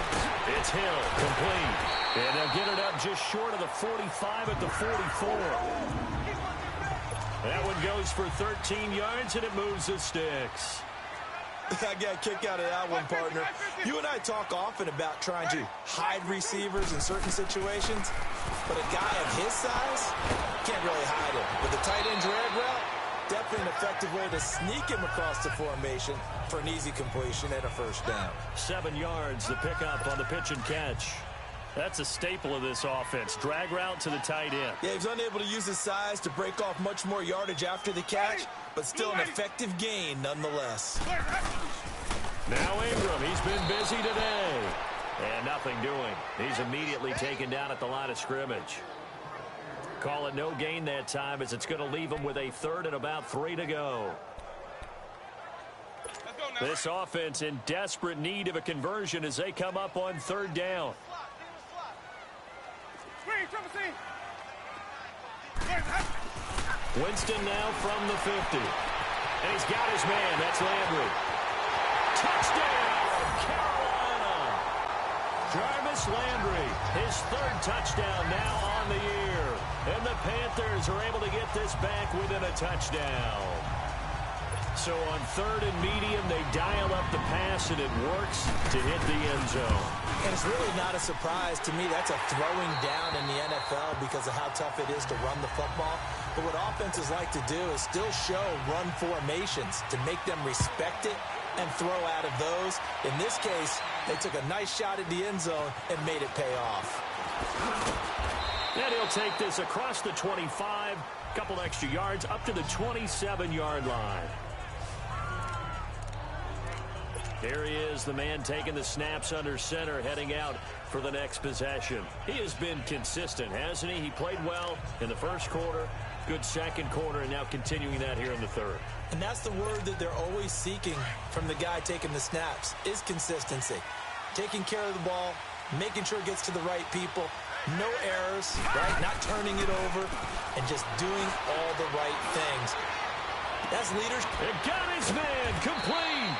It's Hill, complete. And they'll get it up just short of the 45 at the 44. That one goes for 13 yards, and it moves the sticks.
I got a kick out of that one, partner. You and I talk often about trying to hide receivers in certain situations, but a guy of his size can't really hide him. With the tight end drag route, definitely an effective way to sneak him across the formation for an easy completion and a first down.
7 yards, the pickup on the pitch and catch. That's a staple of this offense. Drag route to the tight end.
Yeah, he's unable to use his size to break off much more yardage after the catch, but still an effective gain nonetheless.
Now Ingram, he's been busy today. And nothing doing. He's immediately taken down at the line of scrimmage. Call it no gain that time, as it's going to leave him with a 3rd and about 3 to go. This offense in desperate need of a conversion as they come up on 3rd down. Winston now from the 50. And he's got his man. That's Landry. Touchdown, Carolina. Jarvis Landry, his 3rd touchdown now on the year. And the Panthers are able to get this back within a touchdown. So on 3rd and medium, they dial up the pass, and it works to hit the end zone.
And it's really not a surprise to me. That's a throwing down in the NFL because of how tough it is to run the football. But what offenses like to do is still show run formations to make them respect it and throw out of those. In this case, they took a nice shot at the end zone and made it pay off.
And he'll take this across the 25, a couple extra yards, up to the 27-yard line. Here he is, the man taking the snaps under center, heading out for the next possession. He has been consistent, hasn't he? He played well in the first quarter, good second quarter, and now continuing that here in the 3rd.
And that's the word that they're always seeking from the guy taking the snaps, is consistency. Taking care of the ball, making sure it gets to the right people, no errors, right? Not turning it over, and just doing all the right things. That's leadership.
It got his man complete.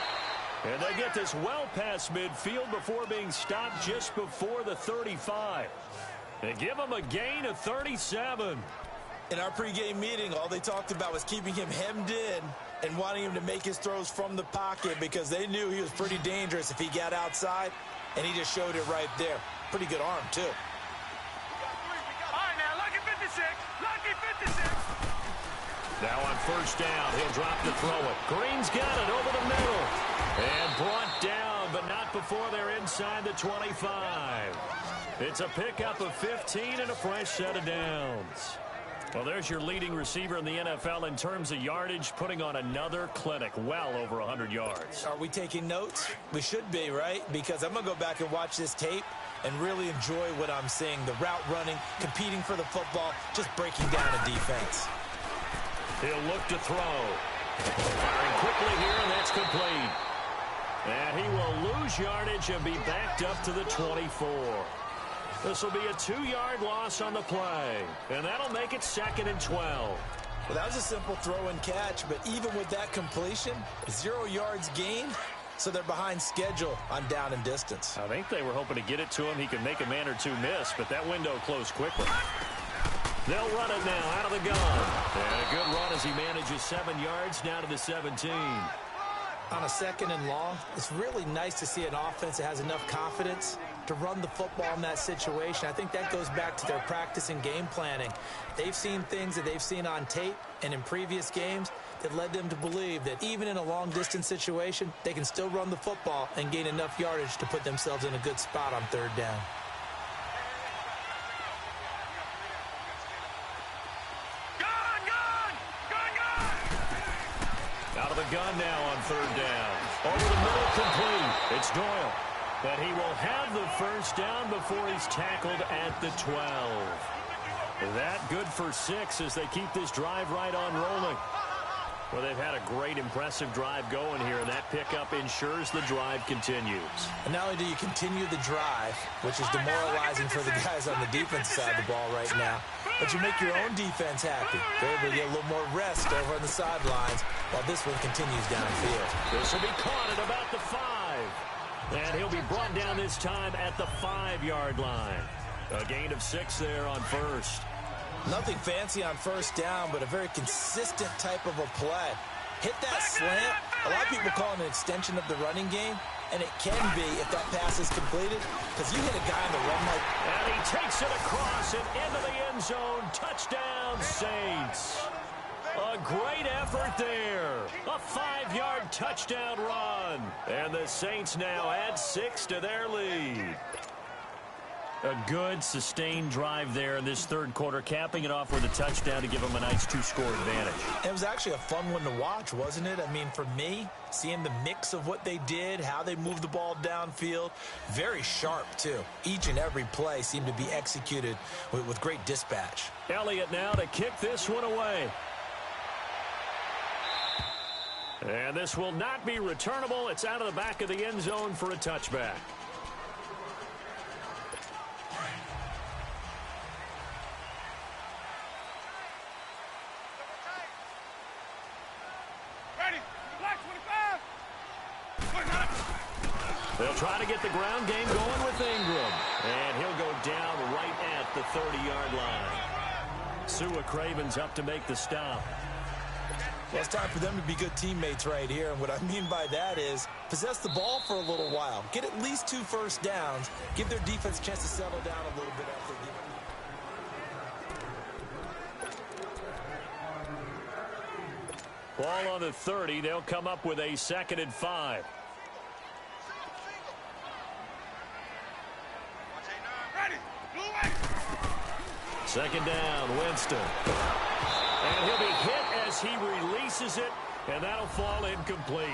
And they get this well past midfield before being stopped just before the 35. They give him a gain of 37.
In our pregame meeting, all they talked about was keeping him hemmed in and wanting him to make his throws from the pocket because they knew he was pretty dangerous if he got outside, and he just showed it right there. Pretty good arm, too.
All right, now, lucky 56. Lucky 56.
Now on 1st down, he'll drop to throw it. Green's got it over the middle. And brought down, but not before they're inside the 25. It's a pickup of 15 and a fresh set of downs. Well, there's your leading receiver in the NFL in terms of yardage, putting on another clinic, well over 100 yards.
Are we taking notes? We should be, right? Because I'm going to go back and watch this tape and really enjoy what I'm seeing. The route running, competing for the football, just breaking down a defense.
He'll look to throw. Firing quickly here, and that's complete. And he will lose yardage and be backed up to the 24. This will be a 2-yard loss on the play. And that'll make it 2nd and 12.
Well, that was a simple throw and catch, but even with that completion, 0 yards gained, so they're behind schedule on down and distance.
I think they were hoping to get it to him. He could make a man or two miss, but that window closed quickly. They'll run it now out of the gun. And a good run as he manages 7 yards now to the 17.
On a 2nd and long, it's really nice to see an offense that has enough confidence to run the football in that situation. I think that goes back to their practice and game planning. They've seen things that they've seen on tape and in previous games that led them to believe that even in a long-distance situation, they can still run the football and gain enough yardage to put themselves in a good spot on 3rd down.
Out of the gun now on 3rd down. Over the middle, complete. It's Doyle. But he will have the 1st down before he's tackled at the 12. That good for 6 as they keep this drive right on rolling. Well, they've had a great, impressive drive going here, and that pickup ensures the drive continues.
And not only do you continue the drive, which is demoralizing for the guys on the defensive side of the ball right now, but you make your own defense happy. They're able to get a little more rest over on the sidelines while this one continues downfield.
This will be caught at about the 5. And he'll be brought down this time at the 5-yard line. A gain of 6 there on 1st.
Nothing fancy on 1st down, but a very consistent type of a play. Hit that slant. A lot of people call it an extension of the running game, and it can be if that pass is completed, because you hit a guy on the run like...
And he takes it across and into the end zone. Touchdown, Saints. A great effort there. A 5-yard touchdown run. And the Saints now add 6 to their lead. A good, sustained drive there in this 3rd quarter, capping it off with a touchdown to give them a nice 2-score advantage.
It was actually a fun one to watch, wasn't it? I mean, for me, seeing the mix of what they did, how they moved the ball downfield, very sharp, too. Each and every play seemed to be executed with great dispatch.
Elliott now to kick this one away. And this will not be returnable. It's out of the back of the end zone for a touchback. They'll try to get the ground game going with Ingram. And he'll go down right at the 30-yard line. Sua Craven's up to make the stop.
Well, it's time for them to be good teammates right here. And what I mean by that is possess the ball for a little while. Get at least 2 first downs. Give their defense a chance to settle down a little bit after giving.
Ball on the 30. They'll come up with a 2nd and 5. Second down, Winston. And he'll be hit as he releases it, and that'll fall incomplete.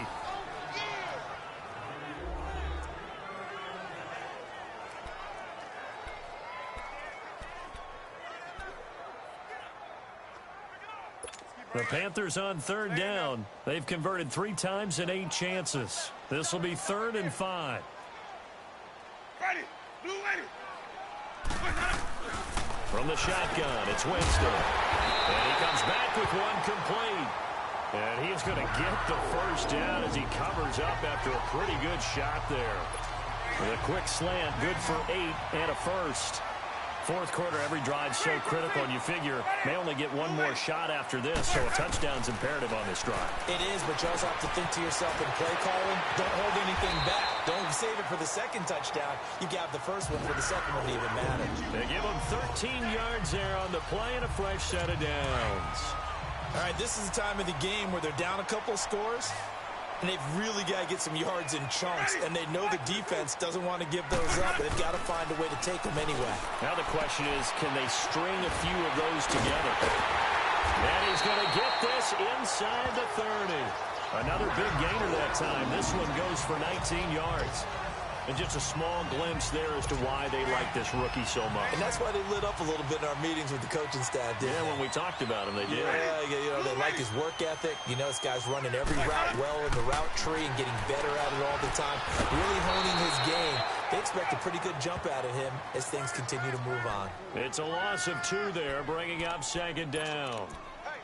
The Panthers on 3rd down. They've converted 3 times in 8 chances. This will be 3rd and 5. From the shotgun, it's Winston. And he comes back with one complete. And he's going to get the 1st down as he covers up after a pretty good shot there. With a quick slant, good for 8 and a 1st. 4th quarter, every drive's so critical, and you figure may only get one more shot after this, so a touchdown's imperative on this drive.
It is, but you also have to think to yourself in play calling, don't hold anything back. Don't save it for the 2nd touchdown. You got the 1st one for the 2nd one to even matter.
They give him 13 yards there on the play and a fresh set of downs.
All right, this is the time of the game where they're down a couple of scores, and they've really got to get some yards in chunks, and they know the defense doesn't want to give those up, but they've got to find a way to take them anyway.
Now the question is, can they string a few of those together? And he's going to get this inside the 30. Another big gainer that time. This one goes for 19 yards. And just a small glimpse there as to why they like this rookie so much.
And that's why they lit up a little bit in our meetings with the coaching staff.
Yeah, when we talked about him, they did.
Yeah, you know, they like his work ethic. You know, this guy's running every route well in the route tree and getting better at it all the time. Really honing his game. They expect a pretty good jump out of him as things continue to move on.
It's a loss of 2 there, bringing up 2nd down.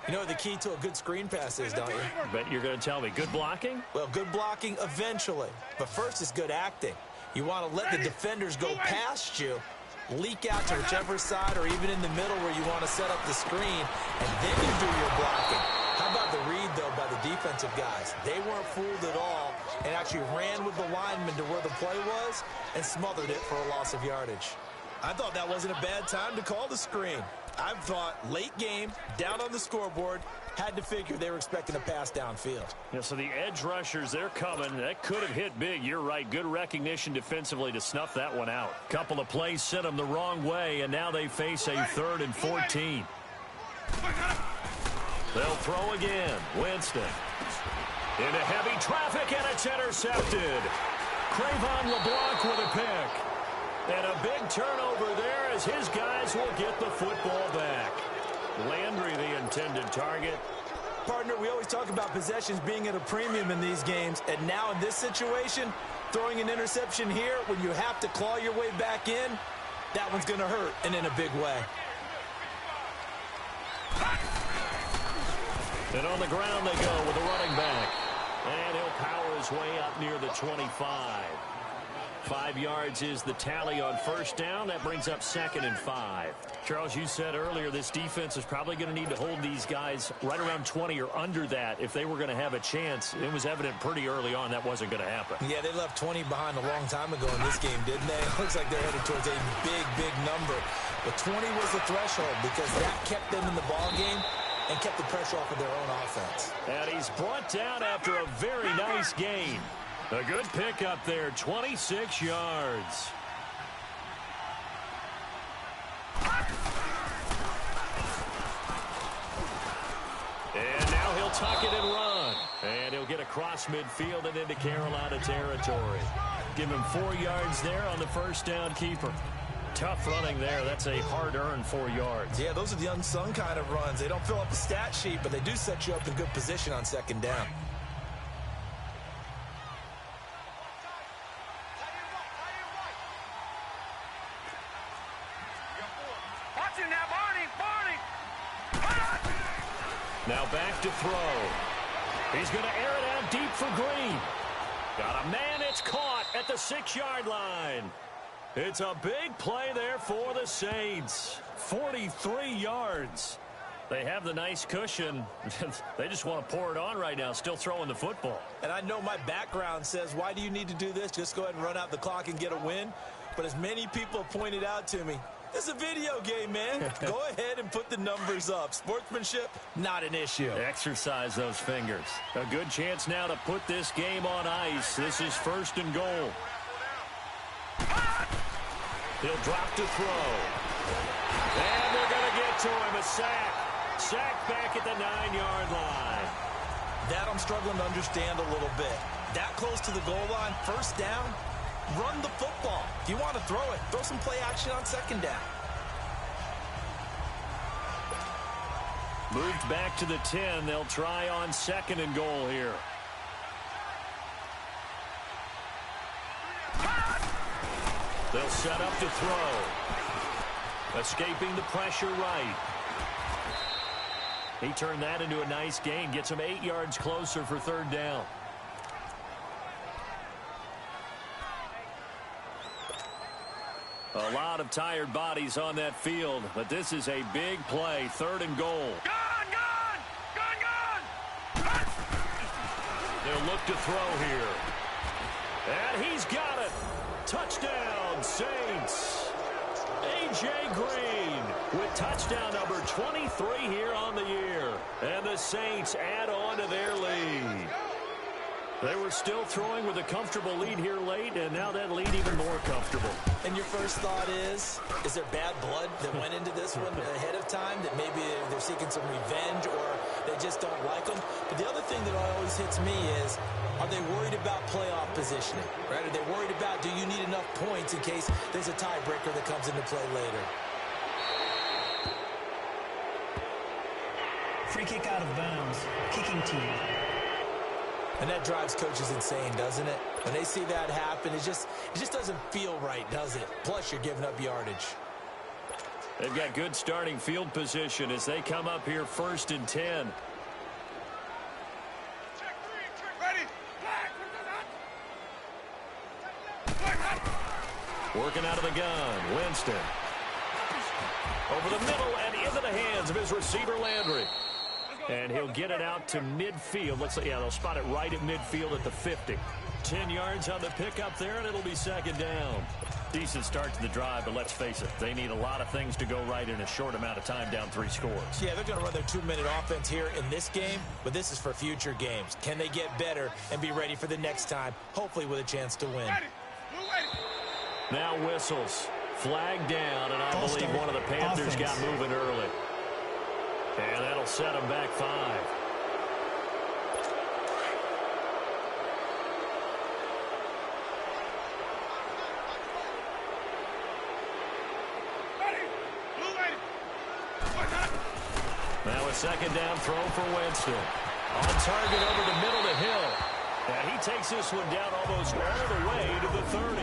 You know the key to a good screen pass is, don't you?
Bet you're going to tell me. Good blocking?
Well, good blocking eventually. But first is good acting. You want to let the defenders go past you, leak out to whichever side or even in the middle where you want to set up the screen, and then you do your blocking. How about the read, though, by the defensive guys? They weren't fooled at all and actually ran with the lineman to where the play was and smothered it for a loss of yardage. I thought that wasn't a bad time to call the screen. I thought late game, down on the scoreboard, had to figure they were expecting a pass downfield.
Yeah, so the edge rushers, they're coming. That could have hit big. You're right. Good recognition defensively to snuff that one out. Couple of plays sent them the wrong way, and now they face a 3rd and 14. They'll throw again. Winston. Into heavy traffic, and it's intercepted. Crayvon LeBlanc with a pick. And a big turnover there as his guys will get the football back. Landry, the intended target.
Partner, we always talk about possessions being at a premium in these games, and now in this situation, throwing an interception here when you have to claw your way back in, that one's going to hurt, and in a big way.
And on the ground they go with the running back. And he'll power his way up near the 25. 5 yards is the tally on first down. That brings up 2nd and 5. Charles, you said earlier this defense is probably going to need to hold these guys right around 20 or under that if they were going to have a chance. It was evident pretty early on that wasn't going to happen.
Yeah, they left 20 behind a long time ago in this game, didn't they? It looks like they're headed towards a big, big number. But 20 was the threshold because that kept them in the ball game and kept the pressure off of their own offense.
And he's brought down after a very nice gain. A good pickup there, 26 yards. And now he'll tuck it and run. And he'll get across midfield and into Carolina territory. Give him 4 yards there on the first down keeper. Tough running there. That's a hard-earned 4 yards.
Yeah, those are the unsung kind of runs. They don't fill up a stat sheet, but they do set you up in good position on second down.
Now back to throw. He's going to air it out deep for Green. Got a man. It's caught at the 6-yard line. It's a big play there for the Saints. 43 yards. They have the nice cushion. They just want to pour it on right now, still throwing the football.
And I know my background says, why do you need to do this? Just go ahead and run out the clock and get a win. But as many people pointed out to me, it's a video game, man. Go ahead and put the numbers up. Sportsmanship, not an issue.
Exercise those fingers. A good chance now to put this game on ice. This is 1st and goal. He'll drop to throw. And they're going to get to him. A sack. Sack back at the 9-yard line.
That I'm struggling to understand a little bit. That close to the goal line, first down, run the football. If you want to throw it, throw some play action on second down.
Moved back to the 10. They'll try on 2nd and goal here. They'll set up to throw. Escaping the pressure right. He turned that into a nice gain. Gets him 8 yards closer for 3rd down. A lot of tired bodies on that field, but this is a big play. 3rd and goal.
Gun!
They'll look to throw here. And he's got it. Touchdown, Saints. A.J. Green with touchdown number 23 here on the year. And the Saints add on to their lead. They were still throwing with a comfortable lead here late, and now that lead even more comfortable.
And your first thought is there bad blood that went into this one ahead of time, that maybe they're seeking some revenge or they just don't like them? But the other thing that always hits me is, are they worried about playoff positioning? Right? Are they worried about, do you need enough points in case there's a tiebreaker that comes into play later?
Free kick out of bounds. Kicking team.
And that drives coaches insane, doesn't it? When they see that happen, it just doesn't feel right, does it? Plus, you're giving up yardage.
They've got good starting field position as they come up here 1st and 10. Working out of the gun, Winston. Over the middle and into the hands of his receiver, Landry. And he'll get it out to midfield. Looks like, yeah, they'll spot it right at midfield at the 50. 10 yards on the pickup there, and it'll be 2nd down. Decent start to the drive, but let's face it, they need a lot of things to go right in a short amount of time, down 3 scores.
Yeah, they're going to run their 2-minute offense here in this game, but this is for future games. Can they get better and be ready for the next time, hopefully with a chance to win?
Now whistles. Flag down, and I believe one of the Panthers got moving early. And that'll set them back 5. Now a 2nd down throw for Winston. On target over the middle to Hill. And he takes this one down almost all the way to the 30.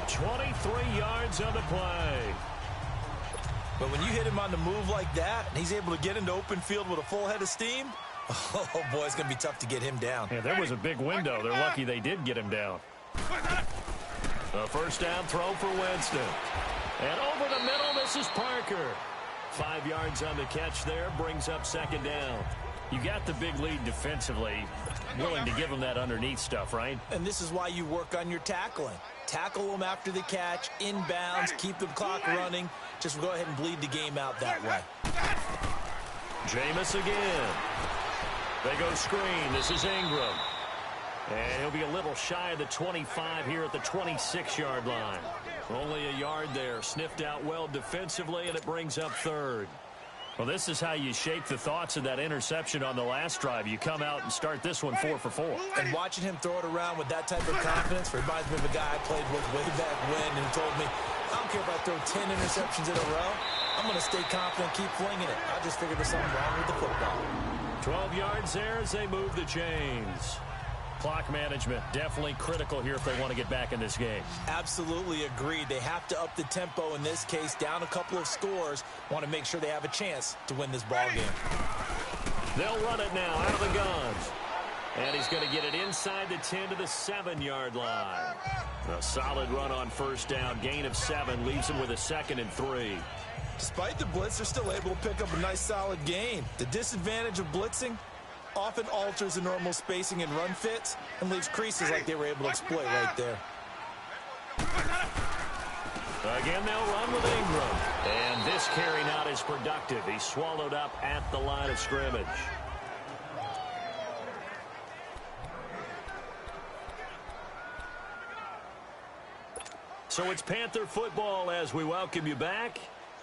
23 yards on the play.
But when you hit him on the move like that, and he's able to get into open field with a full head of steam, oh, boy, it's going to be tough to get him down.
Yeah, there was a big window. They're lucky they did get him down. A 1st down throw for Winston. And over the middle, this is Parker. 5 yards on the catch there, brings up 2nd down. You got the big lead defensively, willing to give them that underneath stuff, right?
And this is why you work on your tackling. Tackle them after the catch, inbounds, keep the clock running. Just go ahead and bleed the game out that way.
Jameis again. They go screen. This is Ingram. And he'll be a little shy of the 25 here at the 26-yard line. Only a yard there. Sniffed out well defensively, and it brings up 3rd. Well, this is how you shape the thoughts of that interception on the last drive. You come out and start this one 4 for 4.
And watching him throw it around with that type of confidence reminds me of a guy I played with way back when, and he told me, I don't care if I throw 10 interceptions in a row. I'm going to stay confident, keep flinging it. I just figured there's something wrong with the football.
12 yards there as they move the chains. Clock management definitely critical here if they want to get back in this game.
Absolutely agreed. They have to up the tempo in this case, down a couple of scores. Want to make sure they have a chance to win this ball game.
They'll run it now out of the guns. And he's going to get it inside the 10 to the 7-yard line. A solid run on 1st down. Gain of 7 leaves him with a 2nd and 3.
Despite the blitz, they're still able to pick up a nice solid gain. The disadvantage of blitzing often alters the normal spacing and run fits and leaves creases like they were able to exploit right there.
Again, they'll run with Ingram. And this carry not as productive. He's swallowed up at the line of scrimmage. So it's Panther football as we welcome you back.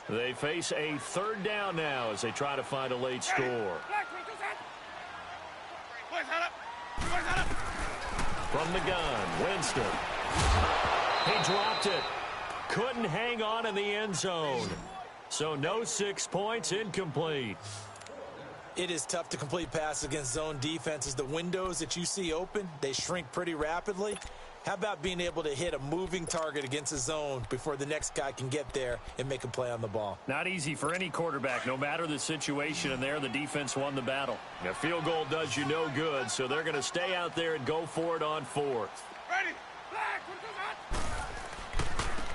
They face a 3rd down now as they try to find a late score. From the gun, Winston. He dropped it. Couldn't hang on in the end zone. So no 6 points, incomplete.
It is tough to complete passes against zone defenses. The windows that you see open, they shrink pretty rapidly. How about being able to hit a moving target against a zone before the next guy can get there and make a play on the ball?
Not easy for any quarterback, no matter the situation, and there the defense won the battle. A field goal does you no good, so they're going to stay out there and go for it on 4th.
Ready.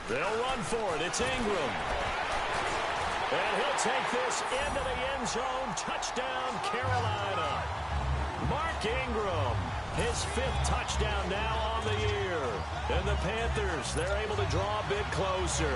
They'll run for it. It's Ingram. And he'll take this into the end zone. Touchdown, Carolina. Mark Ingram. His 5th touchdown now on the year. And the Panthers, they're able to draw a bit closer.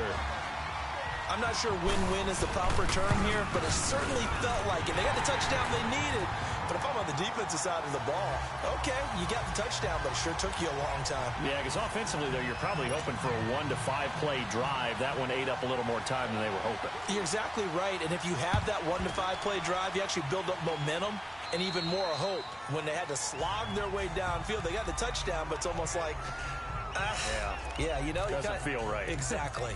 I'm not sure win-win is the proper term here, but it certainly felt like it. They got the touchdown they needed. But if I'm on the defensive side of the ball, okay, you got the touchdown, but it sure took you a long time.
Yeah, because offensively, though, you're probably hoping for a 1 to 5 play drive. That one ate up a little more time than they were hoping.
You're exactly right. And if you have that 1 to 5 play drive, you actually build up momentum and even more hope. When they had to slog their way downfield, they got the touchdown, but it's almost like, yeah, you know,
doesn't feel right.
Exactly.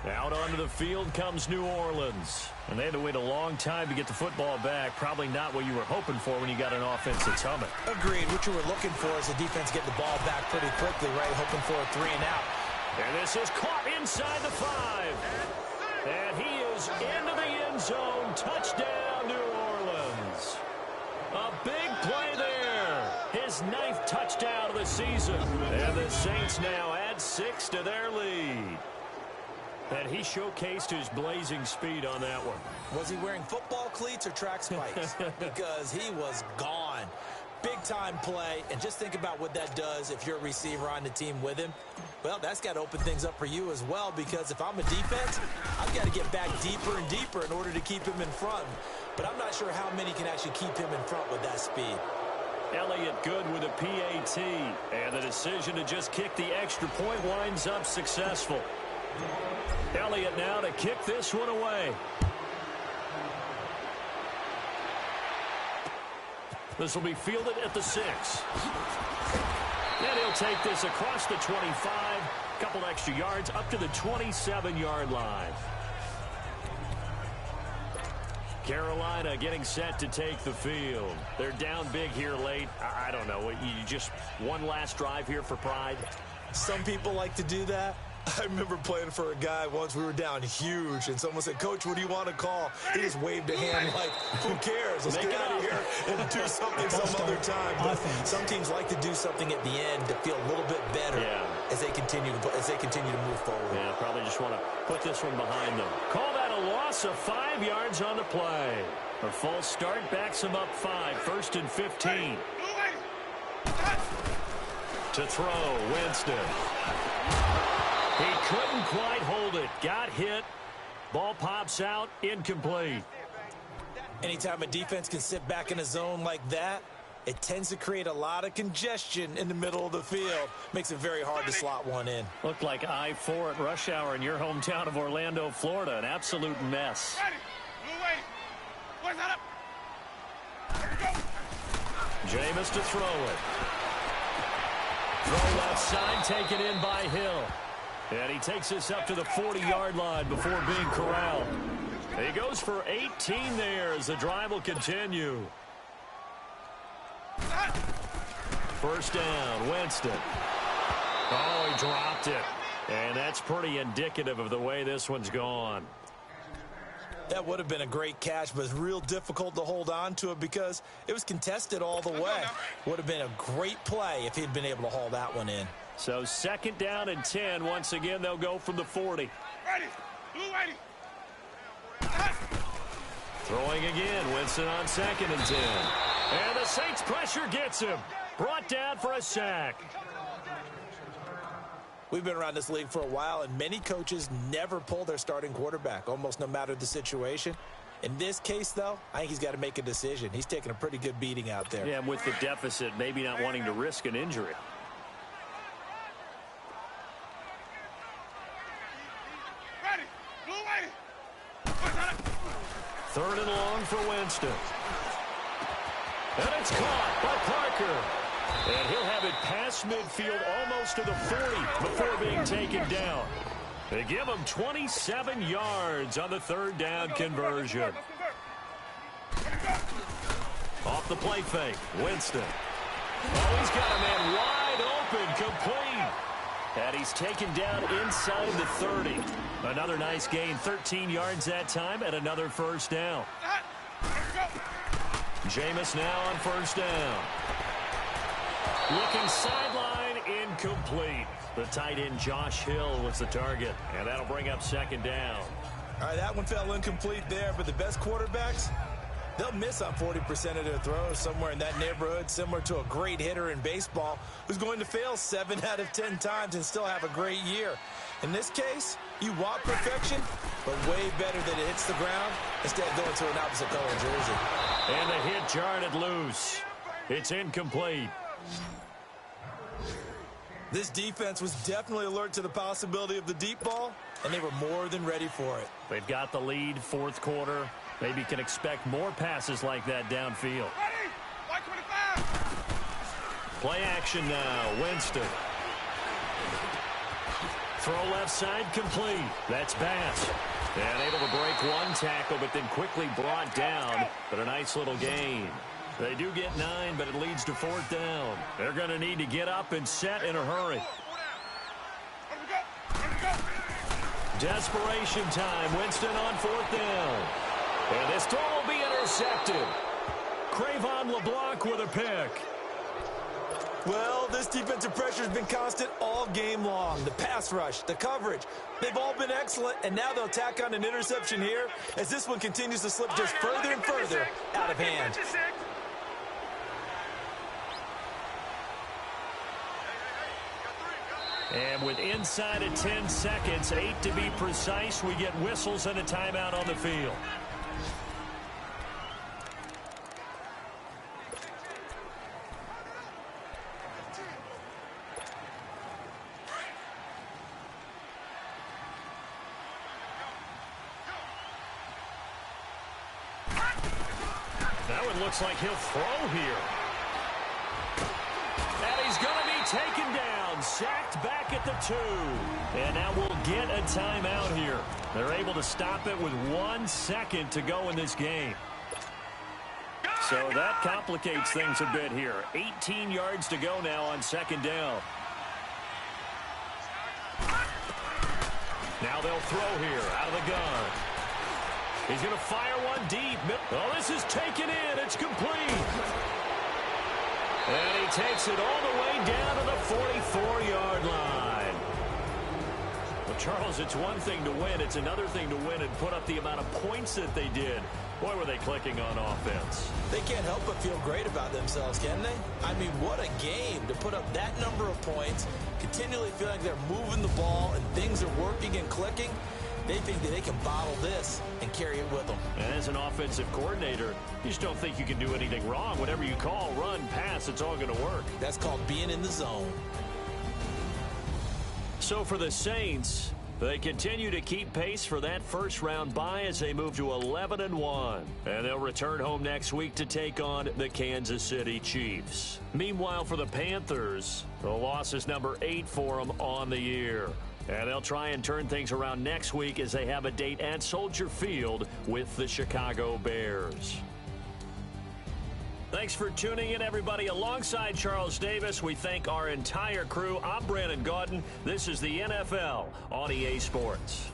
Out Out onto the field comes New Orleans. And they had to wait a long time to get the football back. Probably not what you were hoping for when you got an offense that's humming.
Agreed. What you were looking for is the defense getting the ball back pretty quickly, right? Hoping for a 3 and out.
And this is caught inside the 5. And he is into the end zone. Touchdown, New Orleans. A big play there. His 9th touchdown of the season. And the Saints now add 6 to their lead. And he showcased his blazing speed on that one.
Was he wearing football cleats or track spikes? Because he was gone. Big-time play. And just think about what that does if you're a receiver on the team with him. Well, that's got to open things up for you as well, because if I'm a defense, I've got to get back deeper and deeper in order to keep him in front. But I'm not sure how many can actually keep him in front with that speed.
Elliott good with a PAT. And the decision to just kick the extra point winds up successful. Elliott now to kick this one away. This will be fielded at the 6. And he'll take this across the 25. A couple extra yards up to the 27-yard line. Carolina getting set to take the field. They're down big here late. I don't know. You just one last drive here for pride?
Some people like to do that. I remember playing for a guy once. We were down huge, and someone said, "Coach, what do you want to call?" He just waved a hand like, "Who cares? Let's get out of here and do something some other time." But some teams like to do something at the end to feel a little bit better as they continue to move forward.
Yeah, probably just want to put this one behind them. Call that a loss of 5 yards on the play. A false start backs him up 5. 1st and 15. To throw, Winston. He couldn't quite hold it. Got hit. Ball pops out. Incomplete.
Anytime a defense can sit back in a zone like that, it tends to create a lot of congestion in the middle of the field. Makes it very hard to slot one in.
Looked like I-4 at rush hour in your hometown of Orlando, Florida. An absolute mess. Jameis to throw it. Throw left side, taken in by Hill. And he takes this up to the 40-yard line before being corralled. He goes for 18 there as the drive will continue. First down, Winston. Oh, he dropped it. And that's pretty indicative of the way this one's gone.
That would have been a great catch, but it's real difficult to hold on to it because it was contested all the way. Would have been a great play if he'd been able to haul that one in.
So 2nd down and 10. Once again, they'll go from the 40. Throwing again. Winston on 2nd and 10. And the Saints pressure gets him. Brought down for a sack.
We've been around this league for a while, and many coaches never pull their starting quarterback, almost no matter the situation. In this case, though, I think he's got to make a decision. He's taking a pretty good beating out there.
Yeah, and with the deficit, maybe not wanting to risk an injury. Third and long for Winston. And it's caught by Parker. And he'll have it past midfield almost to the 40 before being taken down. They give him 27 yards on the 3rd down conversion. Off the play fake, Winston. Oh, he's got a man wide open, complete. And he's taken down inside the 30. Another nice gain, 13 yards that time, and another first down. Jameis now on 1st down. Looking sideline, incomplete. The tight end Josh Hill was the target, and that'll bring up 2nd down.
All right, that one fell incomplete there, but the best quarterbacks, they'll miss on 40% of their throws, somewhere in that neighborhood, similar to a great hitter in baseball who's going to fail 7 out of 10 times and still have a great year. In this case, you want perfection, but way better that it hits the ground instead of going to an opposite color jersey.
And the hit jarred it loose. It's incomplete.
This defense was definitely alert to the possibility of the deep ball, and they were more than ready for it.
They've got the lead, 4th quarter. Maybe can expect more passes like that downfield. Play action now, Winston. Throw left side complete. That's Bass. And able to break one tackle, but then quickly brought down. But a nice little gain. They do get 9, but it leads to 4th down. They're going to need to get up and set in a hurry. Desperation time. Winston on 4th down. And this throw will be intercepted. Cravon LeBlanc with a pick.
Well, this defensive pressure has been constant all game long. The pass rush, the coverage, they've all been excellent, and now they'll tack on an interception here as this one continues to slip just further and further out of hand.
And with inside of 10 seconds, 8 to be precise, we get whistles and a timeout on the field. That one looks like he'll throw here. And he's going to be taken down, sacked back at the 2. And now we'll get a timeout here. They're able to stop it with 1 second to go in this game. So that complicates things a bit here. 18 yards to go now on 2nd down. Now they'll throw here out of the gun. He's going to fire one deep. Oh, this is taken in. It's complete. And he takes it all the way down to the 44-yard line. Well, Charles, it's one thing to win. It's another thing to win and put up the amount of points that they did. Boy, were they clicking on offense.
They can't help but feel great about themselves, can they? I mean, what a game to put up that number of points, continually feeling like they're moving the ball and things are working and clicking. They think that they can bottle this and carry it with them.
And as an offensive coordinator, you just don't think you can do anything wrong. Whatever you call, run, pass, it's all going to work.
That's called being in the zone.
So for the Saints, they continue to keep pace for that first-round bye as they move to 11-1. And they'll return home next week to take on the Kansas City Chiefs. Meanwhile, for the Panthers, the loss is number 8 for them on the year. And they'll try and turn things around next week as they have a date at Soldier Field with the Chicago Bears. Thanks for tuning in, everybody. Alongside Charles Davis, we thank our entire crew. I'm Brandon Gaudin. This is the NFL on EA Sports.